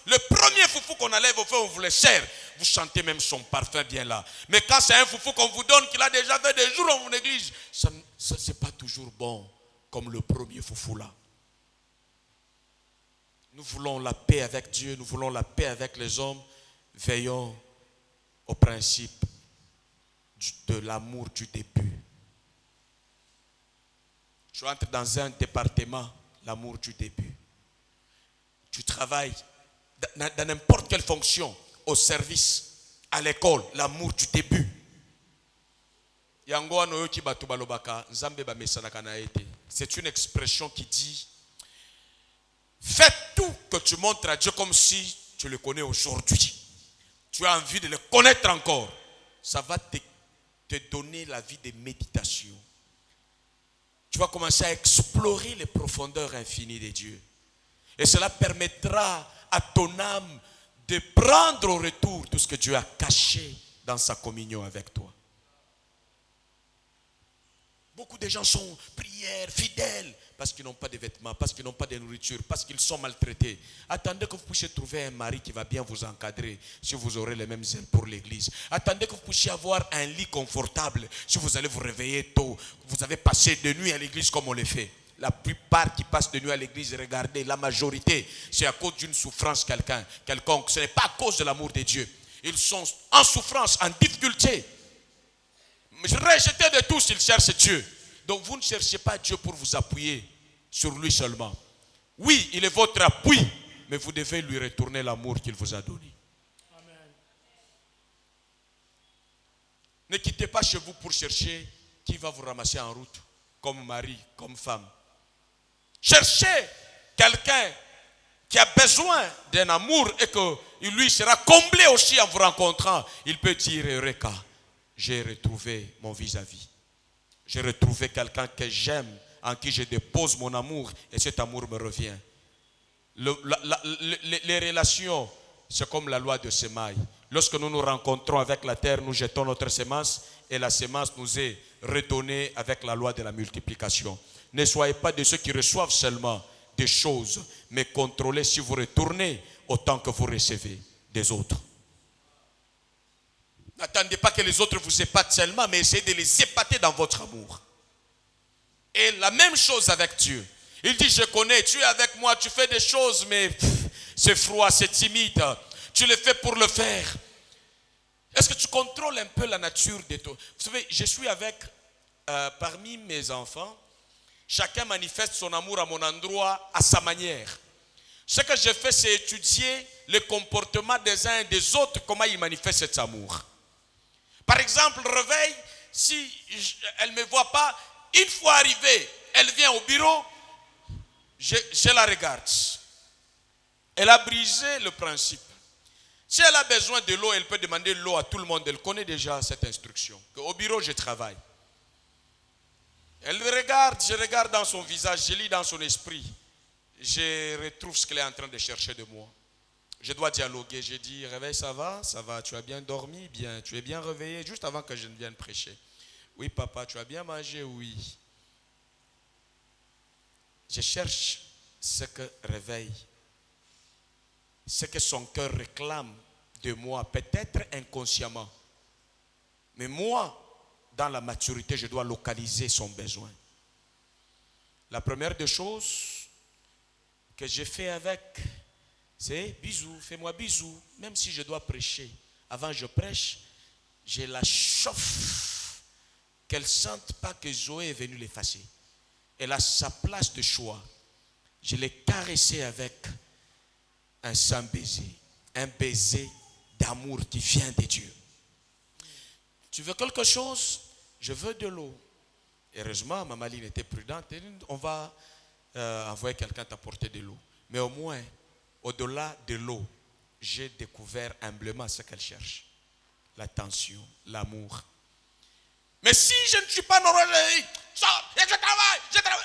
Le premier foufou qu'on enlève au feu, on vous le sert. Vous sentez même son parfum bien là. Mais quand c'est un foufou qu'on vous donne, qu'il a déjà fait des jours en néglige, ça c'est pas toujours bon comme le premier foufou là. Nous voulons la paix avec Dieu, nous voulons la paix avec les hommes. Veillons au principe de l'amour du début. Tu entres dans un département, l'amour du début. Tu travailles dans n'importe quelle fonction, au service, à l'école, l'amour du début. C'est une expression qui dit fais tout que tu montres à Dieu comme si tu le connais aujourd'hui. Tu as envie de le connaître encore. Ça va te donner la vie de méditation. Tu vas commencer à explorer les profondeurs infinies de Dieu. Et cela permettra à ton âme de prendre au retour tout ce que Dieu a caché dans sa communion avec toi. Beaucoup de gens sont prières, fidèles, parce qu'ils n'ont pas de vêtements, parce qu'ils n'ont pas de nourriture, parce qu'ils sont maltraités. Attendez que vous puissiez trouver un mari qui va bien vous encadrer, si vous aurez les mêmes ailes pour l'église. Attendez que vous puissiez avoir un lit confortable, si vous allez vous réveiller tôt. Vous avez passé de nuit à l'église comme on le fait. La plupart qui passent de nuit à l'église, regardez, la majorité, c'est à cause d'une souffrance quelconque. Ce n'est pas à cause de l'amour de Dieu. Ils sont en souffrance, en difficulté. Rejetés de tous, ils cherchent Dieu. Donc vous ne cherchez pas Dieu pour vous appuyer sur lui seulement. Oui, il est votre appui, mais vous devez lui retourner l'amour qu'il vous a donné. Amen. Ne quittez pas chez vous pour chercher qui va vous ramasser en route, comme mari, comme femme. Cherchez quelqu'un qui a besoin d'un amour et que lui sera comblé aussi en vous rencontrant. Il peut dire Eureka, j'ai retrouvé mon vis-à-vis. J'ai retrouvé quelqu'un que j'aime, en qui je dépose mon amour et cet amour me revient. Les relations, c'est comme la loi de semaille. Lorsque nous nous rencontrons avec la terre, nous jetons notre semence et la semence nous est redonnée avec la loi de la multiplication. Ne soyez pas de ceux qui reçoivent seulement des choses, mais contrôlez si vous retournez autant que vous recevez des autres. N'attendez pas que les autres vous épatent seulement, mais essayez de les épater dans votre amour. Et la même chose avec Dieu. Il dit, je connais, tu es avec moi, tu fais des choses, mais c'est froid, c'est timide. Tu le fais pour le faire. Est-ce que tu contrôles un peu la nature de toi? Vous savez, je suis avec, parmi mes enfants, chacun manifeste son amour à mon endroit, à sa manière. Ce que je fais, c'est étudier le comportement des uns et des autres, comment ils manifestent cet amour. Par exemple, réveil, si elle ne me voit pas, une fois arrivée, elle vient au bureau, je la regarde. Elle a brisé le principe. Si elle a besoin de l'eau, elle peut demander l'eau à tout le monde. Elle connaît déjà cette instruction. Au bureau, je travaille. Elle me regarde, je regarde dans son visage, je lis dans son esprit. je retrouve ce qu'elle est en train de chercher de moi. Je dois dialoguer. J'ai dit, réveil, ça va, tu as bien dormi, bien, tu es bien réveillé, juste avant que je ne vienne prêcher. Oui, papa, tu as bien mangé, oui. Je cherche ce que réveille, ce que son cœur réclame de moi, peut-être inconsciemment. Mais moi, dans la maturité, je dois localiser son besoin. La première des choses que j'ai fait avec, c'est bisous, fais-moi bisous. Même si je dois prêcher, avant que je prêche, je la chauffe, qu'elle ne sente pas que Zoé est venue l'effacer. Elle a sa place de choix. Je l'ai caressée avec un saint baiser, un baiser d'amour qui vient de Dieu. Tu veux quelque chose? Je veux de l'eau. Heureusement, Maman Line était prudente. On va envoyer quelqu'un t'apporter de l'eau. Mais au moins, au-delà de l'eau, j'ai découvert humblement ce qu'elle cherche. L'attention, l'amour. Mais si je ne suis pas normal, je travaille.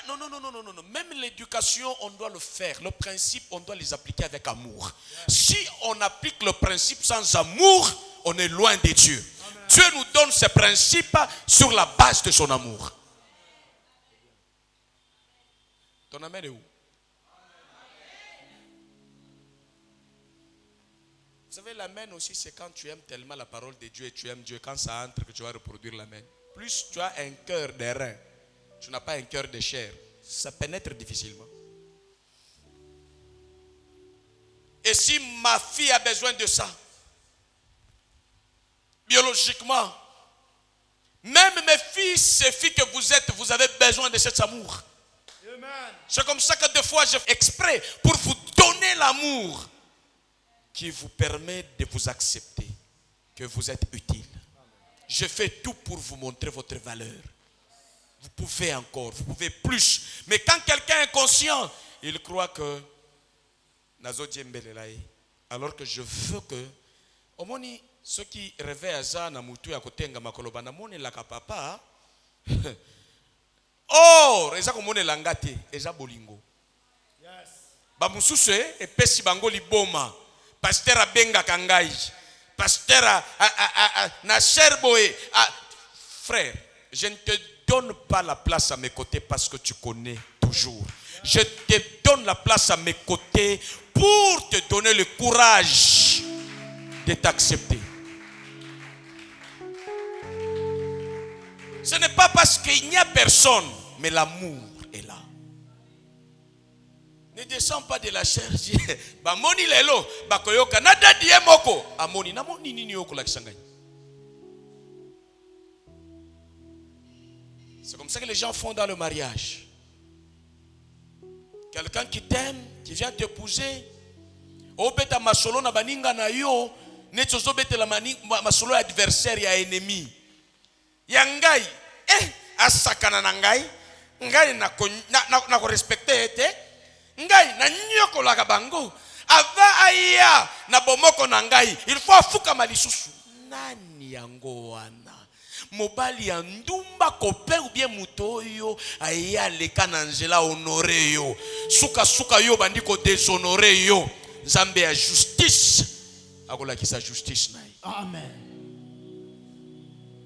Non. Même l'éducation, on doit le faire. Le principe, on doit les appliquer avec amour. Si on applique le principe sans amour, on est loin de Dieu. Amen. Dieu nous donne ce principe sur la base de son amour. Ton amen est où? Vous savez, l'amen aussi, c'est quand tu aimes tellement la parole de Dieu et tu aimes Dieu. Quand ça entre, que tu vas reproduire l'amen. Plus tu as un cœur d'airain, tu n'as pas un cœur de chair, ça pénètre difficilement. Et si ma fille a besoin de ça, biologiquement, même mes fils et filles que vous êtes, vous avez besoin de cet amour. Amen. C'est comme ça que des fois je fais exprès pour vous donner l'amour qui vous permet de vous accepter, que vous êtes utile. Je fais tout pour vous montrer votre valeur. Vous pouvez encore, vous pouvez plus. Mais quand quelqu'un est conscient, il croit que alors que je veux que omoni ceux qui réveillent à ça na mutu ya kotenga makoloba na moni la papa oh eza komone langate eza bolingo yes ba mususu e pesi bango liboma pasteur abenga kangai pasteur na cherboé frère, je ne te donne pas la place à mes côtés parce que tu connais toujours. Je te donne la place à mes côtés pour te donner le courage de t'accepter. Ce n'est pas parce qu'il n'y a personne, mais l'amour est là. Ne descends pas de la chair. Bamoni lelo, bakoyoka nada diemoko. Amoni na moni nini yoko la kisangai. C'est comme ça que les gens font dans le mariage. Quelqu'un qui t'aime, qui vient t'épouser, obeta masolo na baninga na yo, netsozo beta la masolo adversaire ya ennemi. Yangai, asakana na ngai, ngai na ko respecter ete, ngai na nyoko la bango, ava aya na bomoko na ngai, il faut afuka malisusu. Nani yango wana? Mobali ya ndumba kope ou bien muto yo aya leka na nzela honore yo suka yo bandiko déshonorer yo nzambe ya justice akola ki sa justice na. Amen.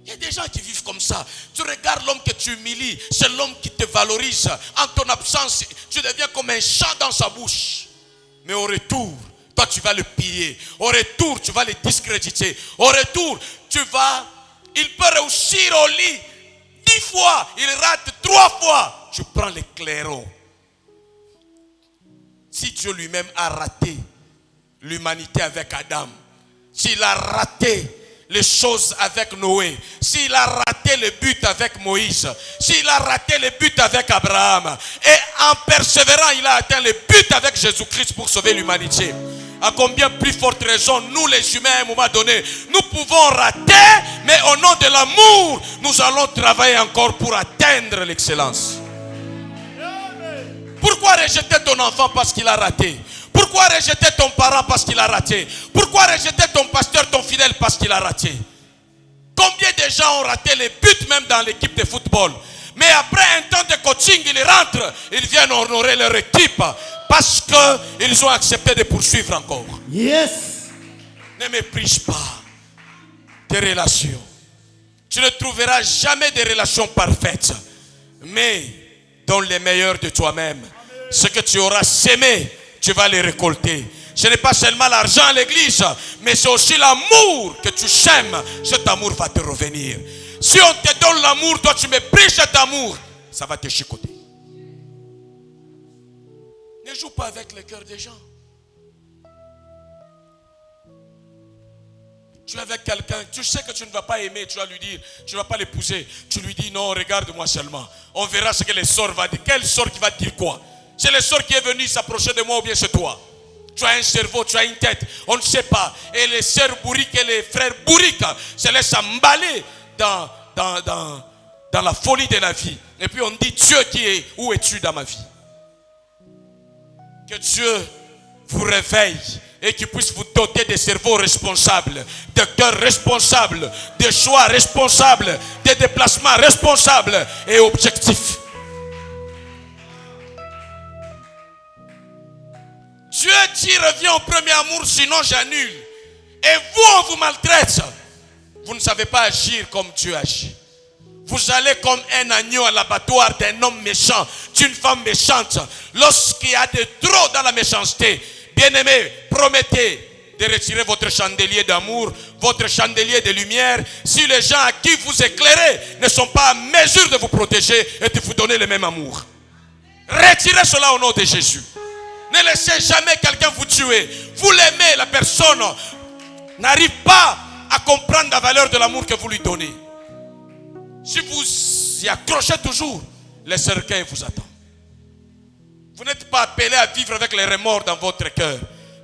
Il y a des gens qui vivent comme ça. Tu regardes l'homme que tu humilies, c'est l'homme qui te valorise. En ton absence, tu deviens comme un chat dans sa bouche. Mais au retour, toi tu vas le piller. Au retour, tu vas le discréditer. Au retour, il peut réussir au lit 10 fois, il rate 3 fois. Tu prends les clairons. Si Dieu lui-même a raté l'humanité avec Adam, s'il a raté les choses avec Noé, s'il a raté le but avec Moïse, s'il a raté le but avec Abraham, et en persévérant, il a atteint le but avec Jésus-Christ pour sauver l'humanité. À combien plus forte raison, nous les humains, à un moment donné, nous pouvons rater, mais au nom de l'amour, nous allons travailler encore pour atteindre l'excellence. Pourquoi rejeter ton enfant parce qu'il a raté? Pourquoi rejeter ton parent parce qu'il a raté? Pourquoi rejeter ton pasteur, ton fidèle parce qu'il a raté? Combien de gens ont raté les buts même dans l'équipe de football? Mais après un temps de coaching, ils rentrent, ils viennent honorer leur équipe. parce qu'ils ont accepté de poursuivre encore. Yes. Ne méprise pas tes relations. Tu ne trouveras jamais des relations parfaites, mais donne les meilleurs de toi-même. Ce que tu auras sémé, tu vas les récolter. Ce n'est pas seulement l'argent à l'église, mais c'est aussi l'amour que tu sèmes. Cet amour va te revenir. Si on te donne l'amour, toi tu méprises cet amour, ça va te chicoter. Ne joue pas avec le cœur des gens. Tu es avec quelqu'un, tu sais que tu ne vas pas aimer, tu vas lui dire, tu ne vas pas l'épouser. Tu lui dis non, regarde-moi seulement. On verra ce que les sœurs vont dire. Quelle sœur qui va te dire quoi? C'est le sœur qui est venu s'approcher de moi ou bien c'est toi? Tu as un cerveau, tu as une tête, on ne sait pas. Et les sœurs bourriques et les frères bourriques se laissent emballer dans la folie de la vie. Et puis on dit, Dieu qui est, où es-tu dans ma vie? Que Dieu vous réveille et qu'il puisse vous doter de cerveaux responsables, de cœurs responsables, de choix responsables, de déplacements responsables et objectifs. Dieu dit reviens au premier amour, sinon j'annule. Et vous, on vous maltraite. Vous ne savez pas agir comme Dieu agit. Vous allez comme un agneau à l'abattoir d'un homme méchant, d'une femme méchante. Lorsqu'il y a de trop dans la méchanceté, bien-aimés, promettez de retirer votre chandelier d'amour, votre chandelier de lumière. Si les gens à qui vous éclairez ne sont pas en mesure de vous protéger et de vous donner le même amour, retirez cela au nom de Jésus. Ne laissez jamais quelqu'un vous tuer. Vous l'aimez, la personne n'arrive pas à comprendre la valeur de l'amour que vous lui donnez. Si vous y accrochez toujours, le cercueil vous attend. Vous n'êtes pas appelé à vivre avec les remords dans votre cœur.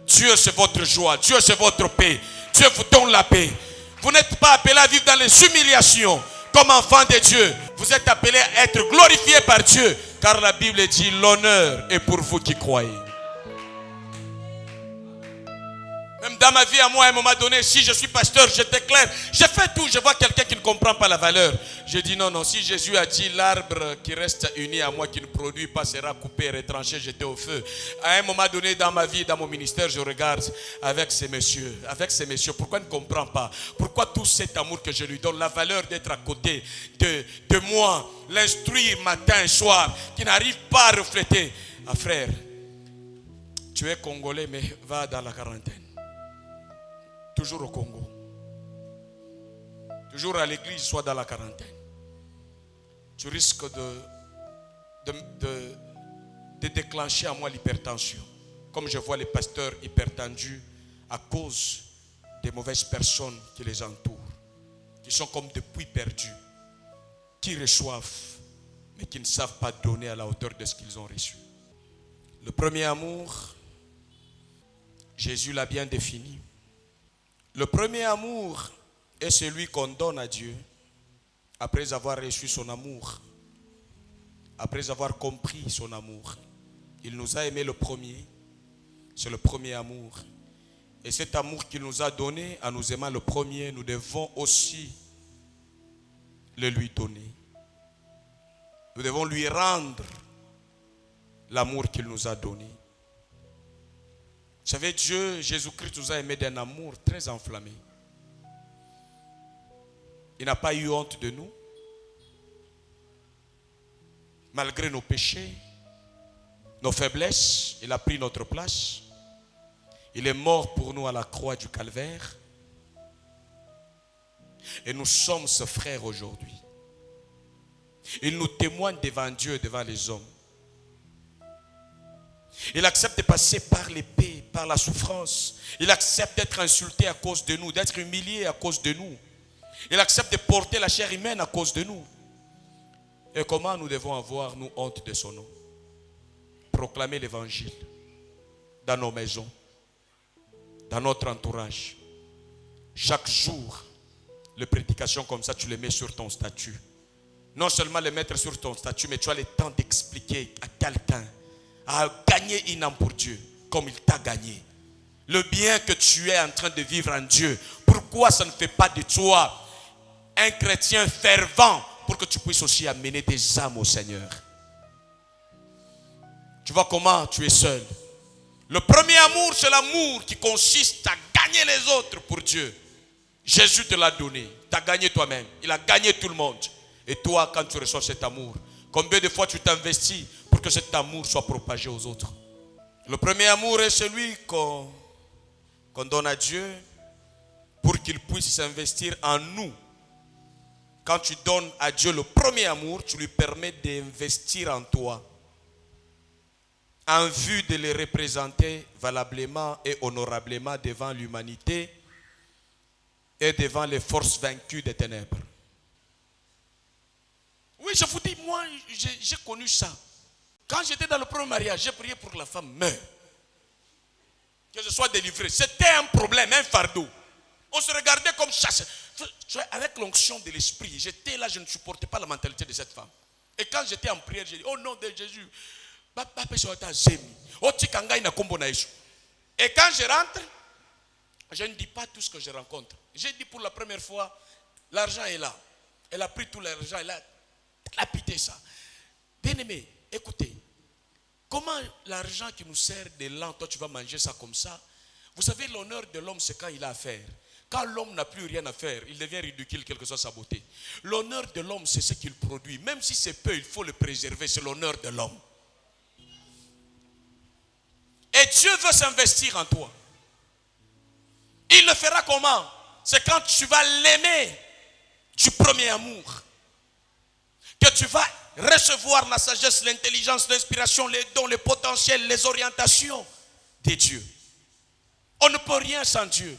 Dieu c'est votre joie, Dieu c'est votre paix. Dieu vous donne la paix. Vous n'êtes pas appelé à vivre dans les humiliations comme enfant de Dieu. Vous êtes appelé à être glorifié par Dieu. Car la Bible dit l'honneur est pour vous qui croyez. Même dans ma vie à moi, à un moment donné, si je suis pasteur, je déclare, je fais tout, je vois quelqu'un qui ne comprend pas la valeur. Je dis non, si Jésus a dit l'arbre qui reste uni à moi, qui ne produit pas, sera coupé, retranché, jeté au feu. À un moment donné dans ma vie, dans mon ministère, je regarde avec ces messieurs, pourquoi il ne comprend pas? Pourquoi tout cet amour que je lui donne, la valeur d'être à côté de moi, l'instruire matin et soir, qui n'arrive pas à refléter. Ah frère, tu es congolais mais va dans la quarantaine. Toujours au Congo. Toujours à l'église, soit dans la quarantaine. Tu risques de déclencher à moi l'hypertension. Comme je vois les pasteurs hypertendus à cause des mauvaises personnes qui les entourent. Qui sont comme des puits perdus. Qui reçoivent, mais qui ne savent pas donner à la hauteur de ce qu'ils ont reçu. Le premier amour, Jésus l'a bien défini. Le premier amour est celui qu'on donne à Dieu après avoir reçu son amour, après avoir compris son amour. Il nous a aimé le premier, c'est le premier amour. Et cet amour qu'il nous a donné en nous aimant le premier, nous devons aussi le lui donner. Nous devons lui rendre l'amour qu'il nous a donné. Vous savez, Dieu, Jésus-Christ nous a aimés d'un amour très enflammé. Il n'a pas eu honte de nous. Malgré nos péchés, nos faiblesses, il a pris notre place. Il est mort pour nous à la croix du calvaire. Et nous sommes ses frères aujourd'hui. Il nous témoigne devant Dieu et devant les hommes. Il accepte de passer par l'épée, par la souffrance. Il accepte d'être insulté à cause de nous, d'être humilié à cause de nous. Il accepte de porter la chair humaine à cause de nous. Et comment nous devons avoir, nous, honte de son nom? Proclamer l'évangile dans nos maisons, dans notre entourage. Chaque jour, les prédications comme ça, tu les mets sur ton statut. Non seulement les mettre sur ton statut, mais tu as le temps d'expliquer à quelqu'un à gagner une âme pour Dieu, comme il t'a gagné. Le bien que tu es en train de vivre en Dieu, pourquoi ça ne fait pas de toi un chrétien fervent pour que tu puisses aussi amener des âmes au Seigneur? Tu vois comment tu es seul. Le premier amour, c'est l'amour qui consiste à gagner les autres pour Dieu. Jésus te l'a donné. Tu as gagné toi-même. Il a gagné tout le monde. Et toi, quand tu reçois cet amour, combien de fois tu t'investis pour que cet amour soit propagé aux autres? Le premier amour est celui qu'on donne à Dieu pour qu'il puisse s'investir en nous. Quand tu donnes à Dieu le premier amour, tu lui permets d'investir en toi, en vue de les représenter valablement et honorablement devant l'humanité et devant les forces vaincues des ténèbres. Oui, je vous dis, moi, j'ai connu ça. Quand j'étais dans le premier mariage, j'ai prié pour que la femme meure. Que je sois délivré. C'était un problème, un fardeau. On se regardait comme chasseurs. Avec l'onction de l'esprit, j'étais là, je ne supportais pas la mentalité de cette femme. Et quand j'étais en prière, j'ai dit, au nom de Jésus, et quand je rentre, je ne dis pas tout ce que je rencontre. J'ai dit pour la première fois, l'argent est là. Elle a pris tout l'argent, elle a lapidé ça. Bien-aimé, écoutez, comment l'argent qui nous sert de l'an, toi tu vas manger ça comme ça? Vous savez, l'honneur de l'homme, c'est quand il a affaire. Quand l'homme n'a plus rien à faire, il devient ridicule, quelle que soit sa beauté. L'honneur de l'homme, c'est ce qu'il produit. Même si c'est peu, il faut le préserver. C'est l'honneur de l'homme. Et Dieu veut s'investir en toi. Il le fera comment? C'est quand tu vas l'aimer du premier amour. Que tu vas recevoir la sagesse, l'intelligence, l'inspiration, les dons, les potentiels, les orientations de Dieu. On ne peut rien sans Dieu.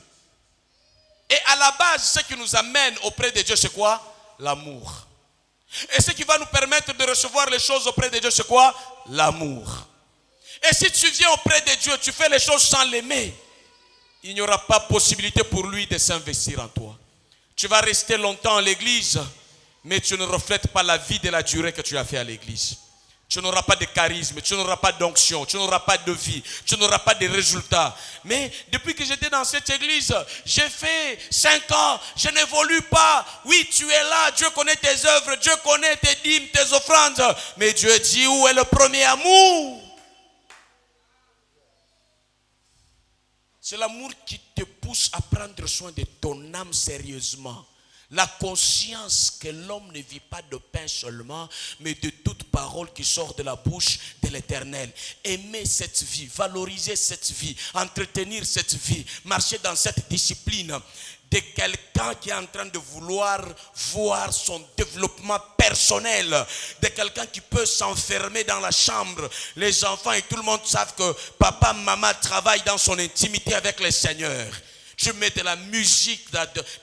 Et à la base, ce qui nous amène auprès de Dieu, c'est quoi? L'amour. Et ce qui va nous permettre de recevoir les choses auprès de Dieu, c'est quoi? L'amour. Et si tu viens auprès de Dieu, tu fais les choses sans l'aimer, il n'y aura pas possibilité pour lui de s'investir en toi. Tu vas rester longtemps à l'église, mais tu ne reflètes pas la vie de la durée que tu as fait à l'église. Tu n'auras pas de charisme, tu n'auras pas d'onction, tu n'auras pas de vie, tu n'auras pas de résultats. Mais depuis que j'étais dans cette église, j'ai fait 5 ans, je n'évolue pas. Oui, tu es là, Dieu connaît tes œuvres, Dieu connaît tes dîmes, tes offrandes. Mais Dieu dit, où est le premier amour? C'est l'amour qui te pousse à prendre soin de ton âme sérieusement. La conscience que l'homme ne vit pas de pain seulement, mais de toute parole qui sort de la bouche de l'Éternel. Aimer cette vie, valoriser cette vie, entretenir cette vie, marcher dans cette discipline de quelqu'un qui est en train de vouloir voir son développement personnel, de quelqu'un qui peut s'enfermer dans la chambre. Les enfants et tout le monde savent que papa, maman travaillent dans son intimité avec le Seigneur. Je mets de la musique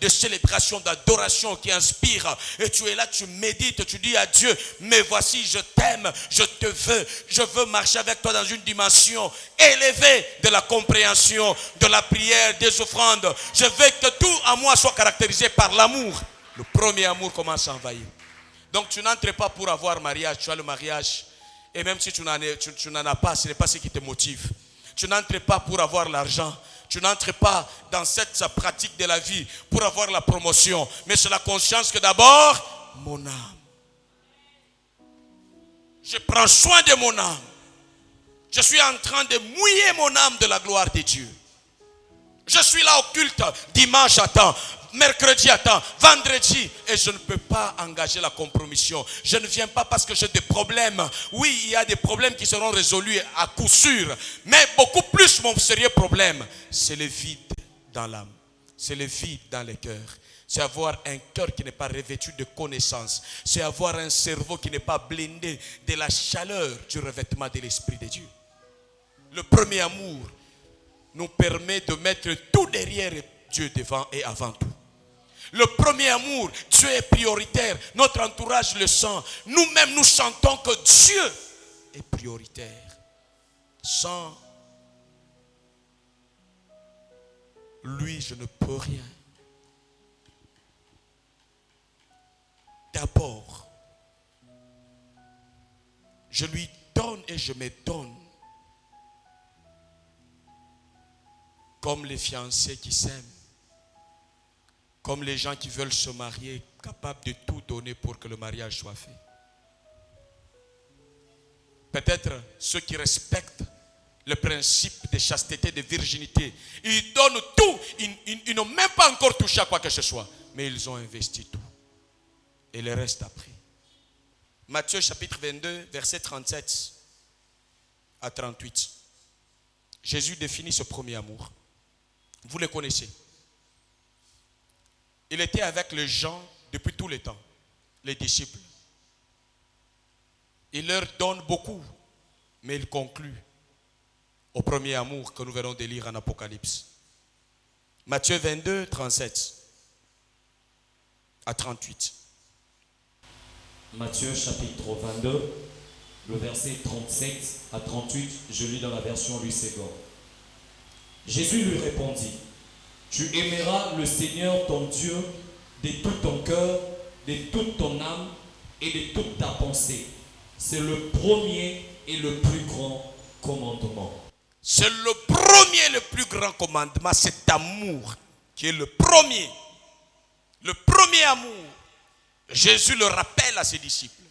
de célébration, d'adoration qui inspire. Et tu es là, tu médites, tu dis à Dieu, mais voici, je t'aime, je veux marcher avec toi dans une dimension élevée de la compréhension, de la prière, des offrandes. Je veux que tout en moi soit caractérisé par l'amour. Le premier amour commence à envahir. Donc tu n'entres pas pour avoir mariage, tu as le mariage. Et même si tu n'en as pas, ce n'est pas ce qui te motive. Tu n'entres pas pour avoir l'argent. Tu n'entres pas dans cette pratique de la vie pour avoir la promotion. Mais c'est la conscience que d'abord, mon âme. Je prends soin de mon âme. Je suis en train de mouiller mon âme de la gloire de Dieu. Je suis là au culte, dimanche à temps, mercredi à temps, vendredi. Et je ne peux pas engager la compromission. Je ne viens pas parce que j'ai des problèmes. Oui, il y a des problèmes qui seront résolus à coup sûr. Mais beaucoup plus mon sérieux problème, c'est le vide dans l'âme. C'est le vide dans le cœur. C'est avoir un cœur qui n'est pas revêtu de connaissances. C'est avoir un cerveau qui n'est pas blindé de la chaleur du revêtement de l'Esprit de Dieu. Le premier amour nous permet de mettre tout derrière Dieu devant et avant tout. Le premier amour, Dieu est prioritaire. Notre entourage le sent. Nous-mêmes, nous sentons que Dieu est prioritaire. Sans lui, je ne peux rien. D'abord, je lui donne et je me donne. Comme les fiancés qui s'aiment. Comme les gens qui veulent se marier, capables de tout donner pour que le mariage soit fait. peut-être ceux qui respectent le principe de chasteté, de virginité, ils donnent tout. Ils n'ont même pas encore touché à quoi que ce soit. Mais ils ont investi tout. Et le reste après. Matthieu chapitre 22, verset 37 à 38. Jésus définit ce premier amour. Vous le connaissez. Il était avec les gens depuis tout le temps, les disciples. Il leur donne beaucoup, mais il conclut au premier amour que nous venons de lire en Apocalypse. Matthieu 22, 37 à 38. Matthieu chapitre 22, le verset 37 à 38, je lis dans la version Louis Ségor. Jésus lui répondit, tu aimeras le Seigneur ton Dieu de tout ton cœur, de toute ton âme et de toute ta pensée. C'est le premier et le plus grand commandement. C'est le premier, le plus grand commandement, cet amour qui est le premier. Le premier amour. Jésus le rappelle à ses disciples.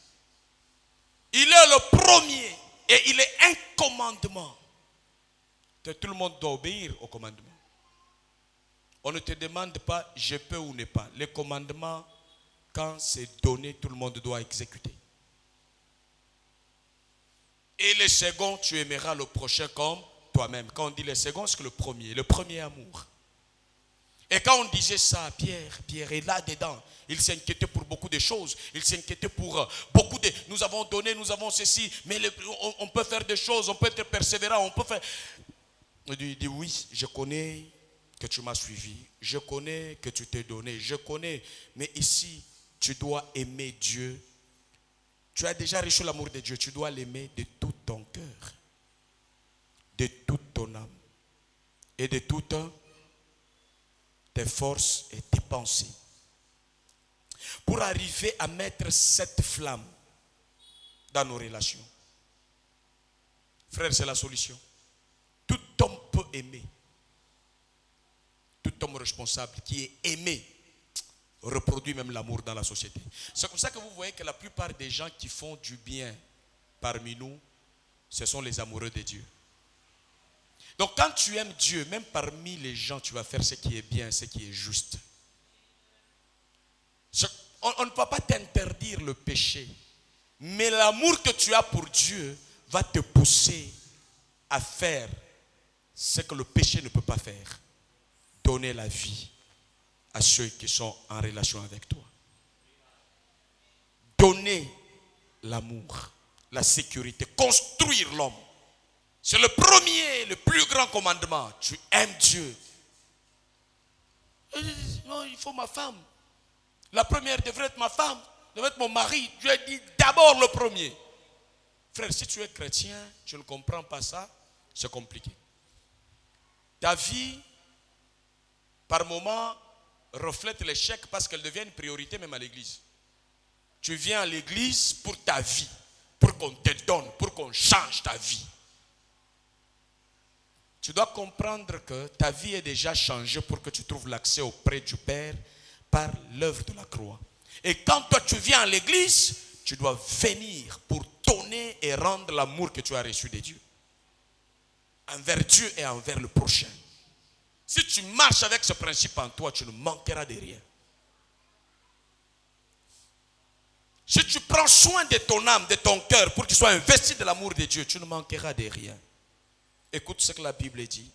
Il est le premier et il est un commandement. Tout le monde doit obéir au commandement. On ne te demande pas je peux ou ne pas. Les commandements, quand c'est donné, tout le monde doit exécuter. Et le second, tu aimeras le prochain comme toi-même. Quand on dit le second, c'est que le premier amour. Et quand on disait ça à Pierre est là-dedans. Il s'inquiétait pour beaucoup de choses. Il s'inquiétait pour beaucoup de... Nous avons donné, nous avons ceci, mais on peut faire des choses, on peut être persévérant, on peut faire... Il dit oui, je connais que tu m'as suivi. Je connais que tu t'es donné. Je connais. Mais ici, tu dois aimer Dieu. Tu as déjà reçu l'amour de Dieu. Tu dois l'aimer de tout ton cœur, de toute ton âme et de toutes tes forces et tes pensées. Pour arriver à mettre cette flamme dans nos relations. Frère, c'est la solution. Tout homme peut aimer. Tout homme responsable qui est aimé reproduit même l'amour dans la société. C'est comme ça que vous voyez que la plupart des gens qui font du bien parmi nous, ce sont les amoureux de Dieu. Donc quand tu aimes Dieu, même parmi les gens, tu vas faire ce qui est bien, ce qui est juste. On ne peut pas t'interdire le péché. Mais l'amour que tu as pour Dieu va te pousser à faire ce que le péché ne peut pas faire. Donner la vie à ceux qui sont en relation avec toi. Donner l'amour, la sécurité, construire l'homme. C'est le premier, le plus grand commandement. Tu aimes Dieu. Non, il faut ma femme. La première devrait être ma femme, devrait être mon mari. Dieu a dit d'abord le premier. Frère, si tu es chrétien, tu ne comprends pas ça, c'est compliqué. Ta vie, par moment, reflète l'échec parce qu'elle devient une priorité même à l'église. Tu viens à l'église pour ta vie, pour qu'on te donne, pour qu'on change ta vie. Tu dois comprendre que ta vie est déjà changée pour que tu trouves l'accès auprès du Père par l'œuvre de la croix. Et quand toi tu viens à l'église, tu dois venir pour donner et rendre l'amour que tu as reçu de Dieu. Envers Dieu et envers le prochain. Si tu marches avec ce principe en toi, tu ne manqueras de rien. Si tu prends soin de ton âme, de ton cœur, pour qu'il soit investi de l'amour de Dieu, tu ne manqueras de rien. Écoute ce que la Bible dit.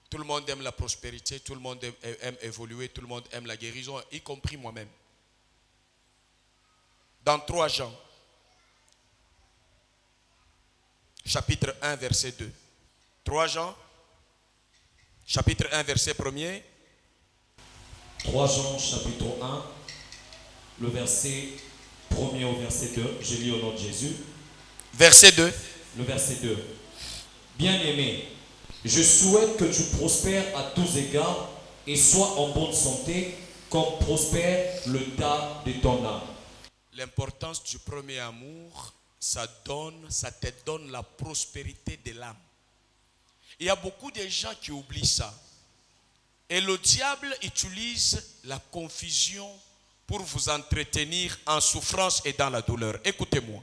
Tout le monde aime la prospérité, tout le monde aime évoluer, tout le monde aime la guérison, y compris moi-même. Dans 3 Jean, chapitre 1, verset 2. 3 Jean, chapitre 1, verset 1er. 3 Jean, chapitre 1, le verset 1er au verset 2. Je lis au nom de Jésus. Verset 2. Le verset 2. Bien-aimé, je souhaite que tu prospères à tous égards et sois en bonne santé comme prospère le tas de ton âme. L'importance du premier amour, ça te donne la prospérité de l'âme. Il y a beaucoup de gens qui oublient ça. Et le diable utilise la confusion pour vous entretenir en souffrance et dans la douleur. Écoutez-moi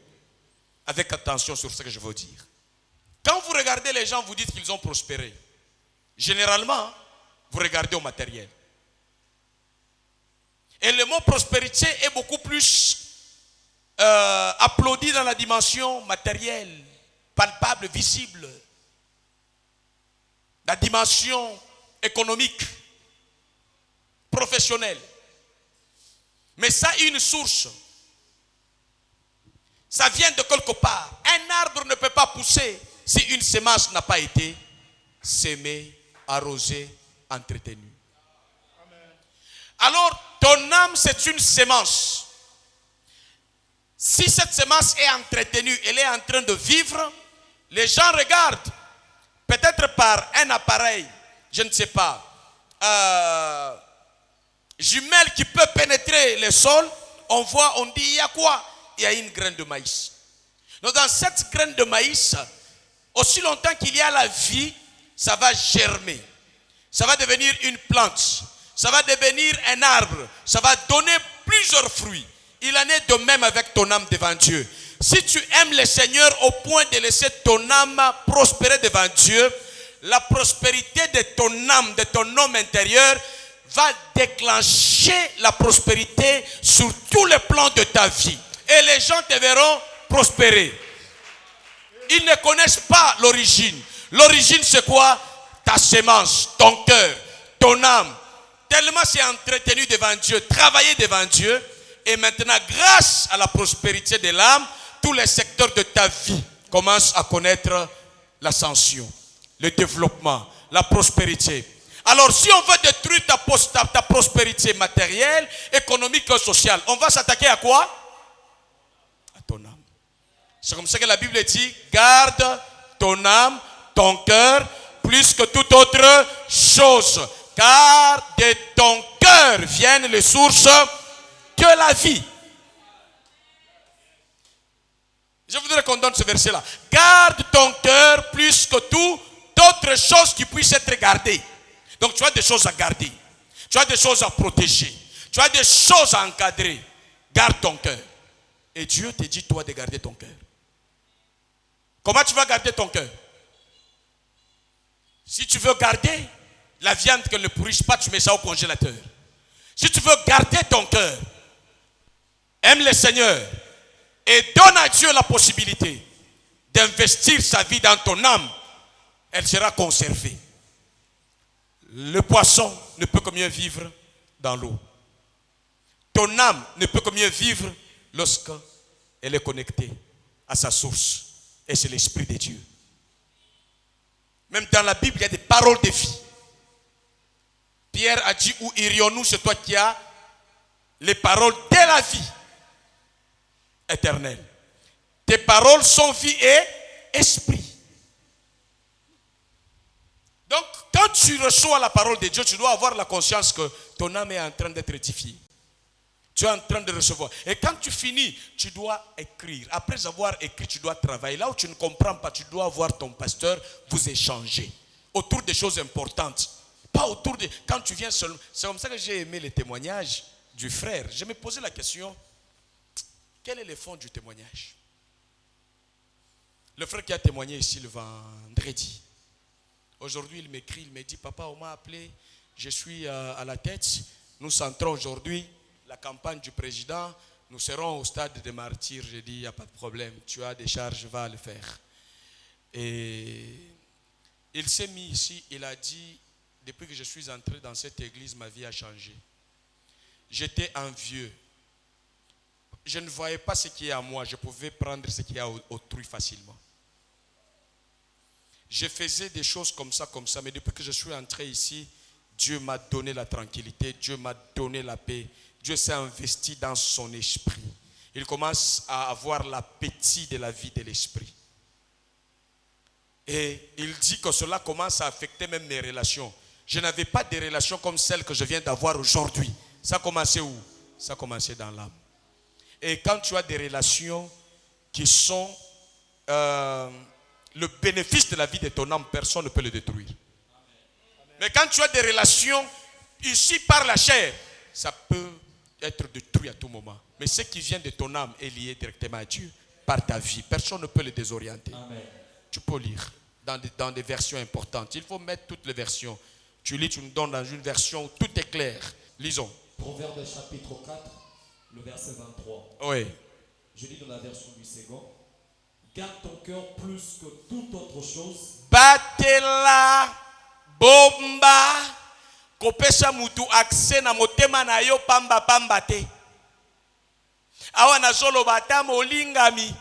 avec attention sur ce que je veux dire. Quand vous regardez les gens, vous dites qu'ils ont prospéré. Généralement, vous regardez au matériel. Et le mot prospérité est beaucoup plus applaudi dans la dimension matérielle, palpable, visible. La dimension économique, professionnelle. Mais ça a une source. Ça vient de quelque part. Un arbre ne peut pas pousser si une semence n'a pas été sémée, arrosée, entretenue. Alors, ton âme, c'est une semence. Si cette semence est entretenue, elle est en train de vivre, les gens regardent, peut-être par un appareil, je ne sais pas, jumelle qui peut pénétrer le sol, on voit, on dit, il y a quoi? Il y a une graine de maïs. Donc dans cette graine de maïs, aussi longtemps qu'il y a la vie, ça va germer. Ça va devenir une plante. Ça va devenir un arbre. Ça va donner plusieurs fruits. Il en est de même avec ton âme devant Dieu. Si tu aimes le Seigneur au point de laisser ton âme prospérer devant Dieu, la prospérité de ton âme, de ton homme intérieur, va déclencher la prospérité sur tous les plans de ta vie. Et les gens te verront prospérer. Ils ne connaissent pas l'origine. L'origine, c'est quoi? Ta semence, ton cœur, ton âme. Tellement c'est entretenu devant Dieu, travaillé devant Dieu. Et maintenant, grâce à la prospérité de l'âme, tous les secteurs de ta vie commencent à connaître l'ascension, le développement, la prospérité. Alors, si on veut détruire ta prospérité matérielle, économique et sociale, on va s'attaquer à quoi? À ton âme. C'est comme ça que la Bible dit, garde ton âme, ton cœur, plus que toute autre chose. Car de ton cœur viennent les sources de la vie. Je voudrais qu'on donne ce verset-là. Garde ton cœur plus que tout autre chose qui puisse être gardée. Donc tu as des choses à garder. Tu as des choses à protéger. Tu as des choses à encadrer. Garde ton cœur. Et Dieu te dit toi de garder ton cœur. Comment tu vas garder ton cœur? Si tu veux garder la viande qu'elle ne pourrisse pas, tu mets ça au congélateur. Si tu veux garder ton cœur, aime le Seigneur et donne à Dieu la possibilité d'investir sa vie dans ton âme, elle sera conservée. Le poisson ne peut que mieux vivre dans l'eau. Ton âme ne peut que mieux vivre lorsqu'elle est connectée à sa source. Et c'est l'Esprit de Dieu. Même dans la Bible, il y a des paroles de vie. Pierre a dit, où irions-nous? C'est toi qui as les paroles de la vie éternelle. Tes paroles sont vie et esprit. Donc, quand tu reçois la parole de Dieu, tu dois avoir la conscience que ton âme est en train d'être édifiée. Tu es en train de recevoir. Et quand tu finis, tu dois écrire. Après avoir écrit, tu dois travailler. Là où tu ne comprends pas, tu dois voir ton pasteur, vous échanger autour des choses importantes. Pas autour de... Quand tu viens seulement... C'est comme ça que j'ai aimé les témoignages du frère. Je me posais la question, quel est le fond du témoignage? Le frère qui a témoigné ici le vendredi. Aujourd'hui, il m'écrit, il me dit, papa, on m'a appelé, je suis à la tête. Nous centrons aujourd'hui la campagne du président. Nous serons au stade des martyrs. J'ai dit, il n'y a pas de problème, tu as des charges, va le faire. Et il s'est mis ici, il a dit, depuis que je suis entré dans cette église, ma vie a changé. J'étais envieux. Je ne voyais pas ce qui est à moi. Je pouvais prendre ce qui est à autrui facilement. Je faisais des choses comme ça. Mais depuis que je suis entré ici, Dieu m'a donné la tranquillité. Dieu m'a donné la paix. Dieu s'est investi dans son esprit. Il commence à avoir l'appétit de la vie de l'esprit. Et il dit que cela commence à affecter même mes relations. Je n'avais pas de relations comme celles que je viens d'avoir aujourd'hui. Ça a commencé où? Ça a commencé dans l'âme. Et quand tu as des relations qui sont le bénéfice de la vie de ton âme, personne ne peut le détruire. Mais quand tu as des relations ici par la chair, ça peut être détruit à tout moment. Mais ce qui vient de ton âme est lié directement à Dieu, par ta vie. Personne ne peut le désorienter. Amen. Tu peux lire dans des versions importantes. Il faut mettre toutes les versions. Tu lis, tu nous donnes dans une version où tout est clair. Lisons. Proverbe chapitre 4, le verset 23. Oui. Je lis dans la version du second. Garde ton cœur plus que toute autre chose. Batela bomba kopesa mutu accès na motema na yo pamba pamba te. Awa nazoloba ata molingami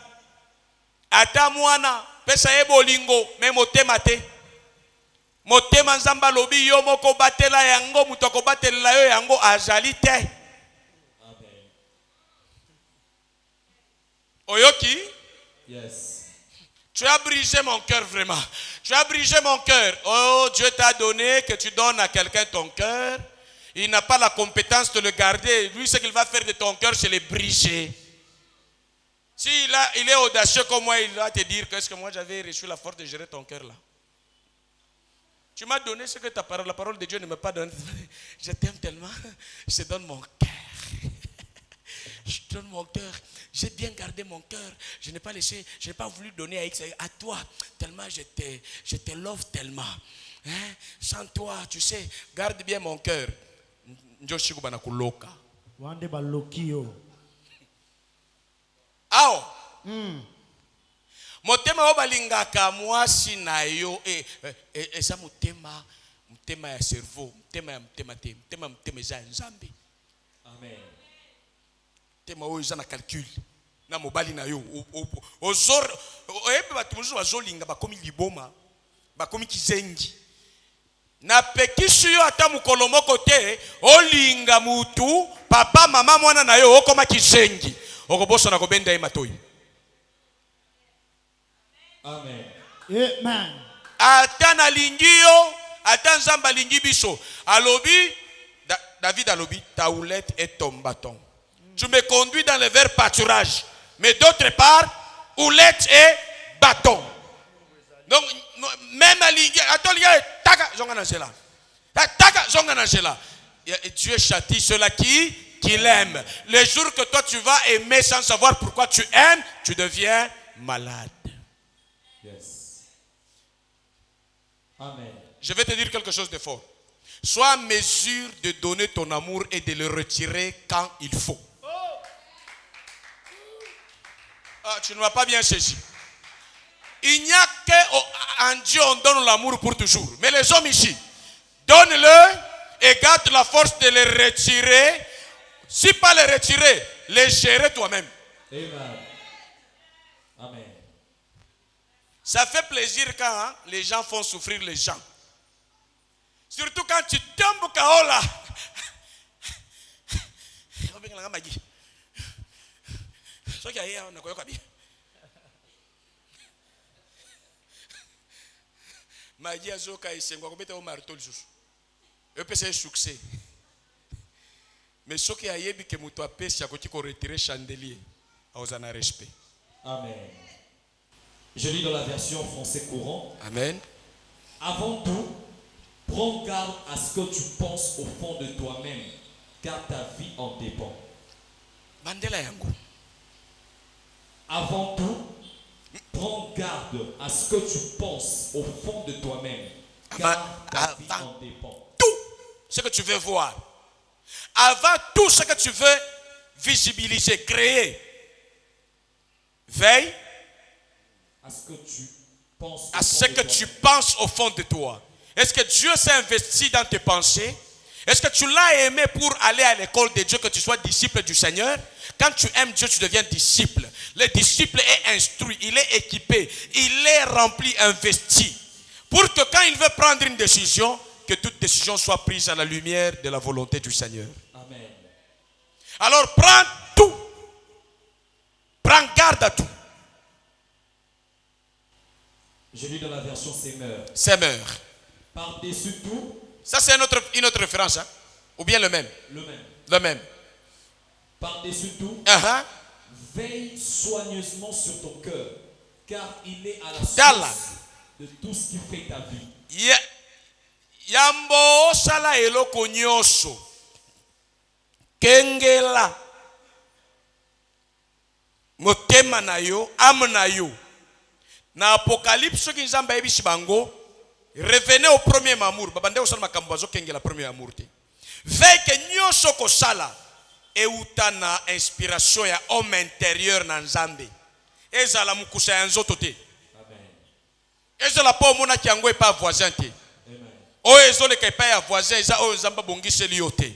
ata mwana pesa ye bolingo me motema te. Motema nzamba lobi yo moko batela yango mutu akobatela yo yango azali te. Amen. Oyoki? Yes. Tu as brisé mon cœur vraiment. Tu as brisé mon cœur. Oh, Dieu t'a donné que tu donnes à quelqu'un ton cœur. Il n'a pas la compétence de le garder. Lui, ce qu'il va faire de ton cœur, c'est le briser. S'il il est audacieux comme moi, il va te dire qu'est-ce que moi j'avais reçu la force de gérer ton cœur là. Tu m'as donné ce que la parole de Dieu ne m'a pas donné. Je t'aime tellement. Je te donne mon cœur. Je te donne mon cœur. J'ai bien gardé mon cœur. Je n'ai pas laissé, je n'ai pas voulu donner à toi. Tellement je te love tellement. Hein? Sans toi, tu sais, garde bien mon cœur. Njoshiku banakuloka. Wande balokio. Ao. Motema obalingaka mwasi na yo esa motema ya cerveau, motema za nzambe. Amen. Tema oyo za na calcul na mobali na yo ozor ebe batu muzu bazolinga bakomi liboma bakomi kizengi na pekisu yo ata mukolo moko te olinga mutu papa mama mwana na yo okoma kizengi okobosa na kobenda ye matoyi. Amen. Amen. Ata na lingio ata nzamba lingi biso alobi David alobi ta houlette et ton bâton. Tu me conduis dans le vert pâturage. Mais d'autre part, houlette et bâton. Donc, même à Dieu châtie ceux-là qui l'aiment. Le jour que toi tu vas aimer sans savoir pourquoi tu aimes, tu deviens malade. Yes. Amen. Je vais te dire quelque chose de fort. Sois en mesure de donner ton amour et de le retirer quand il faut. Ah, tu ne m'as pas bien saisi. Il n'y a qu'en Dieu on donne l'amour pour toujours. Mais les hommes ici, donne-le et garde la force de le retirer. Si pas le retirer, le gérer toi-même. Amen. Amen. Ça fait plaisir quand les gens font souffrir les gens. Surtout quand tu tombes KO là. Magie azoka esengwa kobeta o marteau lisusu. Epesa succès. Mais ce qui a yebi que muto apesi akoti ko retirer chandelier. Aozana respect. Amen. Je lis dans la version français courant. Amen. Avant tout, prends garde à ce que tu penses au fond de toi-même, car ta vie en dépend. Mandela yango. Avant tout, prends garde à ce que tu penses au fond de toi-même, car ta vie en dépend. Tout ce que tu veux voir. Avant tout ce que tu veux visibiliser, créer. Veille à ce que tu penses à ce que tu penses au fond de toi. Est-ce que Dieu s'est investi dans tes pensées? Est-ce que tu l'as aimé pour aller à l'école de Dieu, que tu sois disciple du Seigneur? Quand tu aimes Dieu, tu deviens disciple. Le disciple est instruit, il est équipé, il est rempli, investi. Pour que quand il veut prendre une décision, que toute décision soit prise à la lumière de la volonté du Seigneur. Amen. Alors prends tout. Prends garde à tout. Je lis dans la version Semeur. Semeur. Par-dessus tout. Ça c'est une autre référence, hein? Ou bien le même? Le même. Le même. Par-dessus tout, veille soigneusement sur ton cœur, car il est à la source de tout ce qui fait ta vie. Yambo sala eloko nyonso. kengela motema na yo, âme na yo. Na Apocalypse soki nzambe yebishi bango, revenez au premier amour. Babande osala makambo bazo kengela premier amour te. Veille que nyonso ko sala euta na inspiration ya homme intérieur na nzambe. Ezala mukusa ya nzoto te. Amen. Ezala pa omona ki yango epa voisin te. Amen. Oyo ezoleka epa ya voisin eza oyo nzambe bongiseli yo te.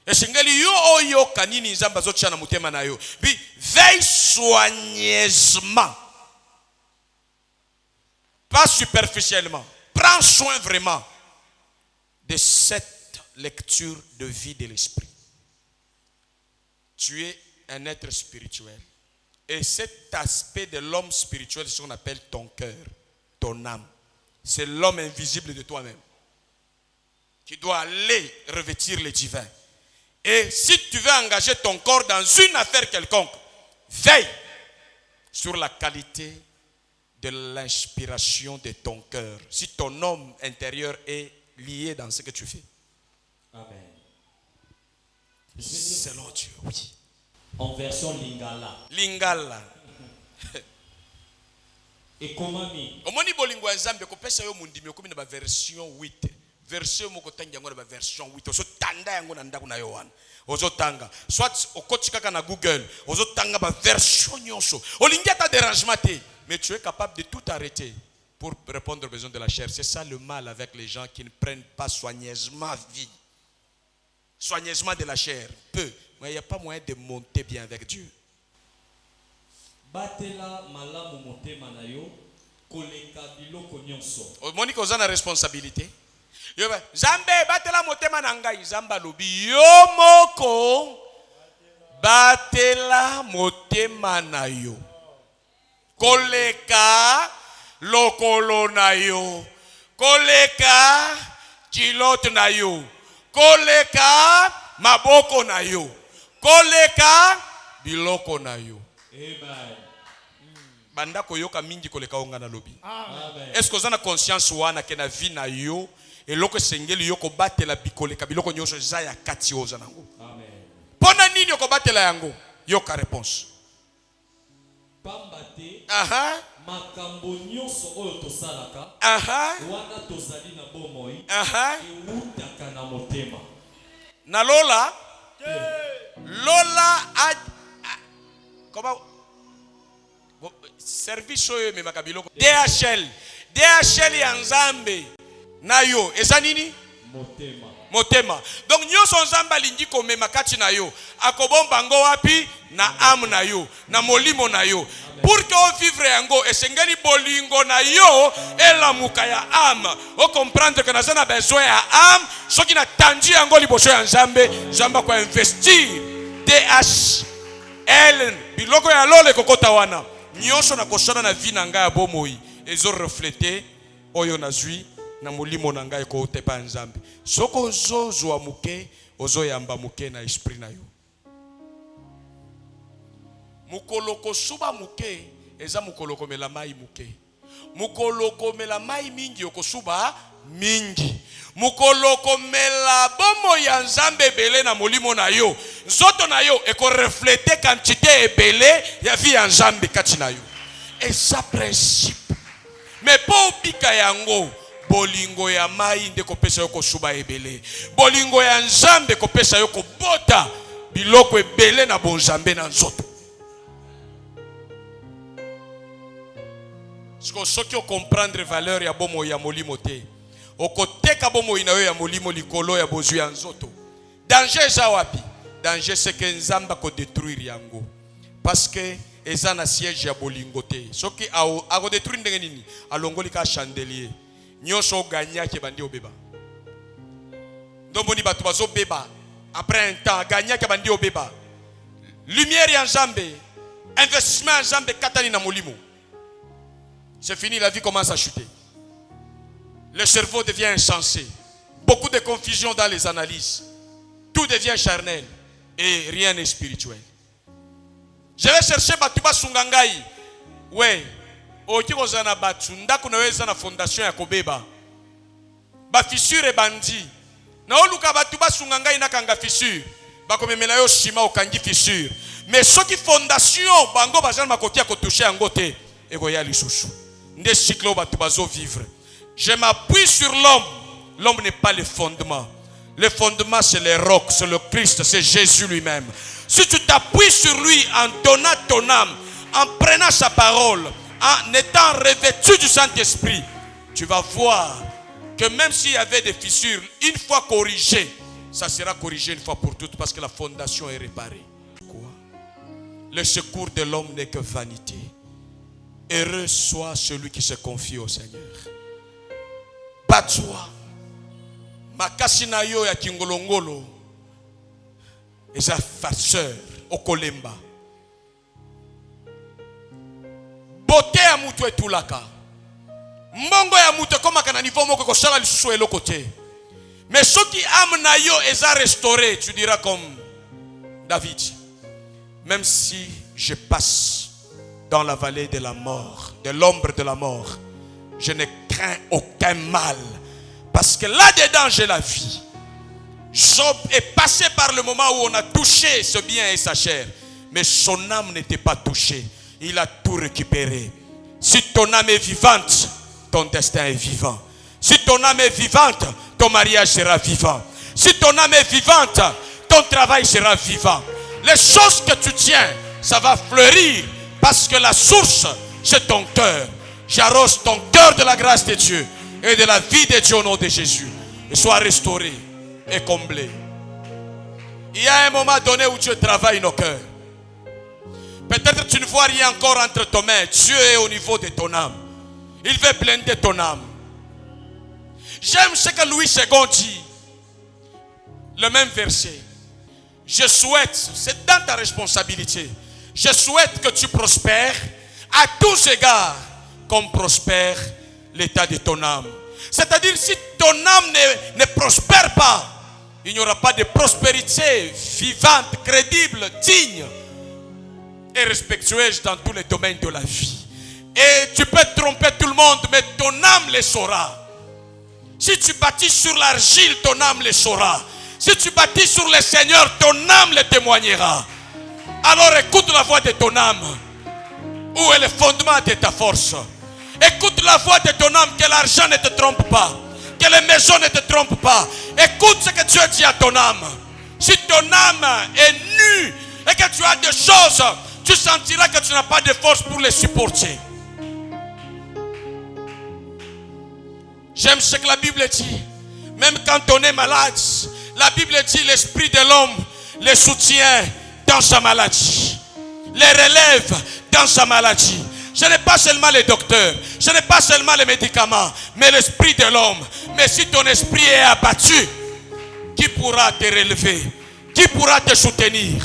Esengeli yo oyo kanini nzambe azotia na motema na yo. Puis veille soigneusement. Pas superficiellement. Prends soin vraiment de cette lecture de vie de l'esprit. Tu es un être spirituel. Et cet aspect de l'homme spirituel, c'est ce qu'on appelle ton cœur, ton âme. C'est l'homme invisible de toi-même qui doit aller revêtir le divin. Et si tu veux engager ton corps dans une affaire quelconque, veille sur la qualité de l'inspiration de ton cœur. Si ton homme intérieur est lié dans ce que tu fais. Amen. Selon Dieu, oui. En version Lingala. Lingala. Et comment mi? Omoni bolingo ya Nzambe ko pesa yo mundimi okomi na ba version 8. Version moko tanga yango na ba version 8. Ozo tanda yango na ndako na Yohana. Ozo tanga. Soit okoti kaka na Google, ozo tanga ba version nyonso. Olingi ata dérangement te, mais tu es capable de tout arrêter pour répondre aux besoins de la chair. C'est ça le mal avec les gens qui ne prennent pas soigneusement vie. Soigneusement de la chair. Peu. Mais il n'y a pas moyen de monter bien avec Dieu. Batela malamu motema na yo koleka biloko nyonso. Monique oza na responsabilité. Yo ba Zambe batela motema na ngai Zamba lobi yo moko batela motema na yo. Koleka lokolo na yo. Koleka kilote na yo. Koleka maboko na yo. Koleka biloko na yo. Amen. Banda koyoka mingi koleka onga na lobi. Amen. Est-ce que vous avez conscience wana ke na vie na yo eloko sengeli yo ko batela bikoleka biloko nyonso za ya kati oza nango. Amen. Pona nini ko batela yango? Yoka réponse. Pambate Aha. makambo nyonso oyo tosalaka. Aha. Wana tozali na bomoi. Aha. Eutaka na motema. Na Lola. Lola a comment service oyo me makabiloko DHL ya Nzambe na yo eza nini motema. Donc nyonso Nzambe alingi komema kati na yo akobomba ngo wapi na âme na yo na molimo na yo. Pour que o vivre yango esengeli bolingo na yo elamuka ya âme. O comprendre que naza na besoin ya âme soki na tandi yango liboso ya Nzambe Nzambe ko investir DHL biloko ya lole kokota wana nyonso na kosana na vie na ngai ya bomoi ezo refléter oyo nazwi na molimo na ngai ko tepa Nzambe. Soko zozwa muke ozo yamba muke na esprit na yo. Mukoloko suba muke eza mukoloko mela mai muke. Mukoloko mela mai mingi okosuba mingi. Mukoloko mela bomo ya Nzambe ebele na molimo na yo. Nzoto na yo eko refléter quantité ebele ya vie ya Nzambe kati na yo. Et ça principe. Mais po bika yango bolingo ya mai nde kopesa yo kosuba ebele. Bolingo ya Nzambe kopesa yo kobota biloko ebele na bonzambe na nzoto. Soki o comprendre valeur ya bomo ya molimo te. Okoteka bomo ina yo ya molimo likolo ya bozu ya nzoto. Danger eza wapi? Danger c'est que Nzamba ko détruire yango. Parce que eza na siège ya bolingo te. Soki ako détruire ndenge nini? Alongoli ka chandelier. Nyonso gagna ke bandi obeba. Ndomboni batu bazo beba. Après un temps gagna ke bandi obeba. Lumière ya Nzambe, investissement ya Nzambe katani na molimo. C'est fini, la vie commence à chuter. Le cerveau devient insensé. Beaucoup de confusion dans les analyses. Tout devient charnel. Et rien n'est spirituel. Je vais chercher Batuba Sungangai. Ouais. Oki kozana batu. Ndaku na weza na fondation ya kobeba. Ba fissure bandi. Na oluka Batuba Sungangai na kanga fissure. bakomemela yo shima okangi fissure. Mais ceux qui fondation bango bazana makoki ya kotoucher yango te ekoya lisusu. Nde cycle o batu bazo vivre. Je m'appuie sur l'homme. L'homme n'est pas le fondement. Le fondement c'est le roc, c'est le Christ, c'est Jésus lui-même. Si tu t'appuies sur lui en donnant ton âme, en prenant sa parole, en étant revêtu du Saint-Esprit, tu vas voir que même s'il y avait des fissures, une fois corrigées, ça sera corrigé une fois pour toutes parce que la fondation est réparée. Quoi? Le secours de l'homme n'est que vanité. Heureux soit celui qui se confie au Seigneur. Batwa makasi na yo ya kingolongolo eza farceur okolemba. Beauté ya mutu etulaka. Mbongo ya mutu komaka na niveau moko ko sala lisusu eloko te. Mais ceux qui âme na yo eza restauré, tu diras comme David. Même si je passe dans la vallée de la mort, de l'ombre de la mort, je ne crains aucun mal. Parce que là-dedans, j'ai la vie. Job est passé par le moment où on a touché ce bien et sa chair. Mais son âme n'était pas touchée. Il a tout récupéré. Si ton âme est vivante, ton destin est vivant. Si ton âme est vivante, ton mariage sera vivant. Si ton âme est vivante, ton travail sera vivant. Les choses que tu tiens, ça va fleurir. Parce que la source, c'est ton cœur. J'arrose ton cœur de la grâce de Dieu et de la vie de Dieu au nom de Jésus. Et sois restauré et comblé. Il y a un moment donné où Dieu travaille nos cœurs. Peut-être tu ne vois rien encore entre tes mains. Dieu est au niveau de ton âme. Il veut blinder ton âme. J'aime ce que Louis II dit. Le même verset. Je souhaite, c'est dans ta responsabilité. Je souhaite que tu prospères à tous égards comme prospère l'état de ton âme. C'est-à-dire si ton âme ne prospère pas, il n'y aura pas de prospérité vivante, crédible, digne et respectueuse dans tous les domaines de la vie. Et tu peux tromper tout le monde, mais ton âme le saura. Si tu bâtis sur l'argile, ton âme le saura. Si tu bâtis sur le Seigneur, ton âme le témoignera. Alors écoute la voix de ton âme. Où est le fondement de ta force? Écoute la voix de ton âme, que l'argent ne te trompe pas, que les maisons ne te trompent pas. Écoute ce que Dieu dit à ton âme. Si ton âme est nue et que tu as des choses, tu sentiras que tu n'as pas de force pour les supporter. J'aime ce que la Bible dit. Même quand on est malade, la Bible dit l'esprit de l'homme le soutient dans sa maladie, les relève dans sa maladie. Ce n'est pas seulement les docteurs, ce n'est pas seulement les médicaments, mais l'esprit de l'homme. Mais si ton esprit est abattu, qui pourra te relever? Qui pourra te soutenir?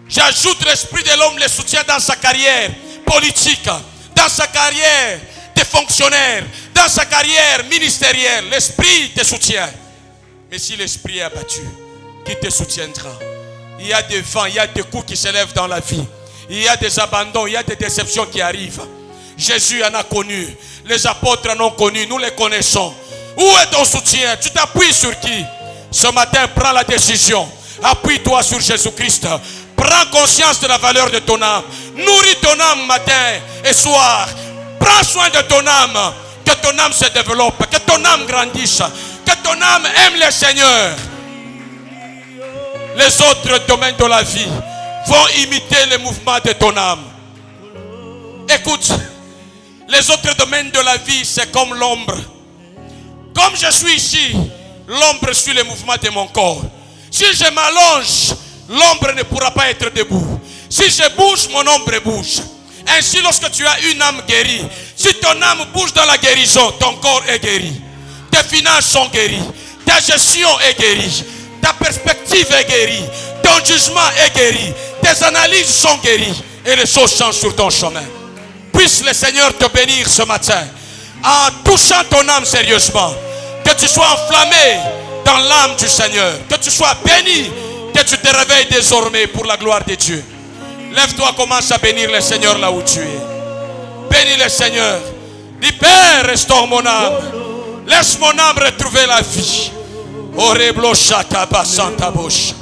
J'ajoute l'esprit de l'homme le soutient dans sa carrière politique, dans sa carrière de fonctionnaire, dans sa carrière ministérielle. L'esprit te soutient. Mais si l'esprit est abattu, qui te soutiendra? Il y a des vents, il y a des coups qui s'élèvent dans la vie. Il y a des abandons, il y a des déceptions qui arrivent. Jésus en a connu. Les apôtres en ont connu. Nous les connaissons. Où est ton soutien? Tu t'appuies sur qui? Ce matin, prends la décision. Appuie-toi sur Jésus-Christ. Prends conscience de la valeur de ton âme. Nourris ton âme matin et soir. Prends soin de ton âme. Que ton âme se développe. Que ton âme grandisse. Que ton âme aime le Seigneur. Les autres domaines de la vie vont imiter les mouvements de ton âme. Écoute, les autres domaines de la vie, c'est comme l'ombre. Comme je suis ici, l'ombre suit les mouvements de mon corps. Si je m'allonge, l'ombre ne pourra pas être debout. Si je bouge, mon ombre bouge. Ainsi, lorsque tu as une âme guérie, si ton âme bouge dans la guérison, ton corps est guéri. Tes finances sont guéries. Ta gestion est guérie. Ta perspective est guérie. Ton jugement est guéri. Tes analyses sont guéries. Et les choses changent sur ton chemin. Puisse le Seigneur te bénir ce matin. En touchant ton âme sérieusement. Que tu sois enflammé dans l'âme du Seigneur. Que tu sois béni. Que tu te réveilles désormais pour la gloire de Dieu. Lève-toi, commence à bénir le Seigneur là où tu es. Bénis le Seigneur. Dis Père, restaure mon âme. Laisse mon âme retrouver la vie. Oreblo shaka basanta bosh.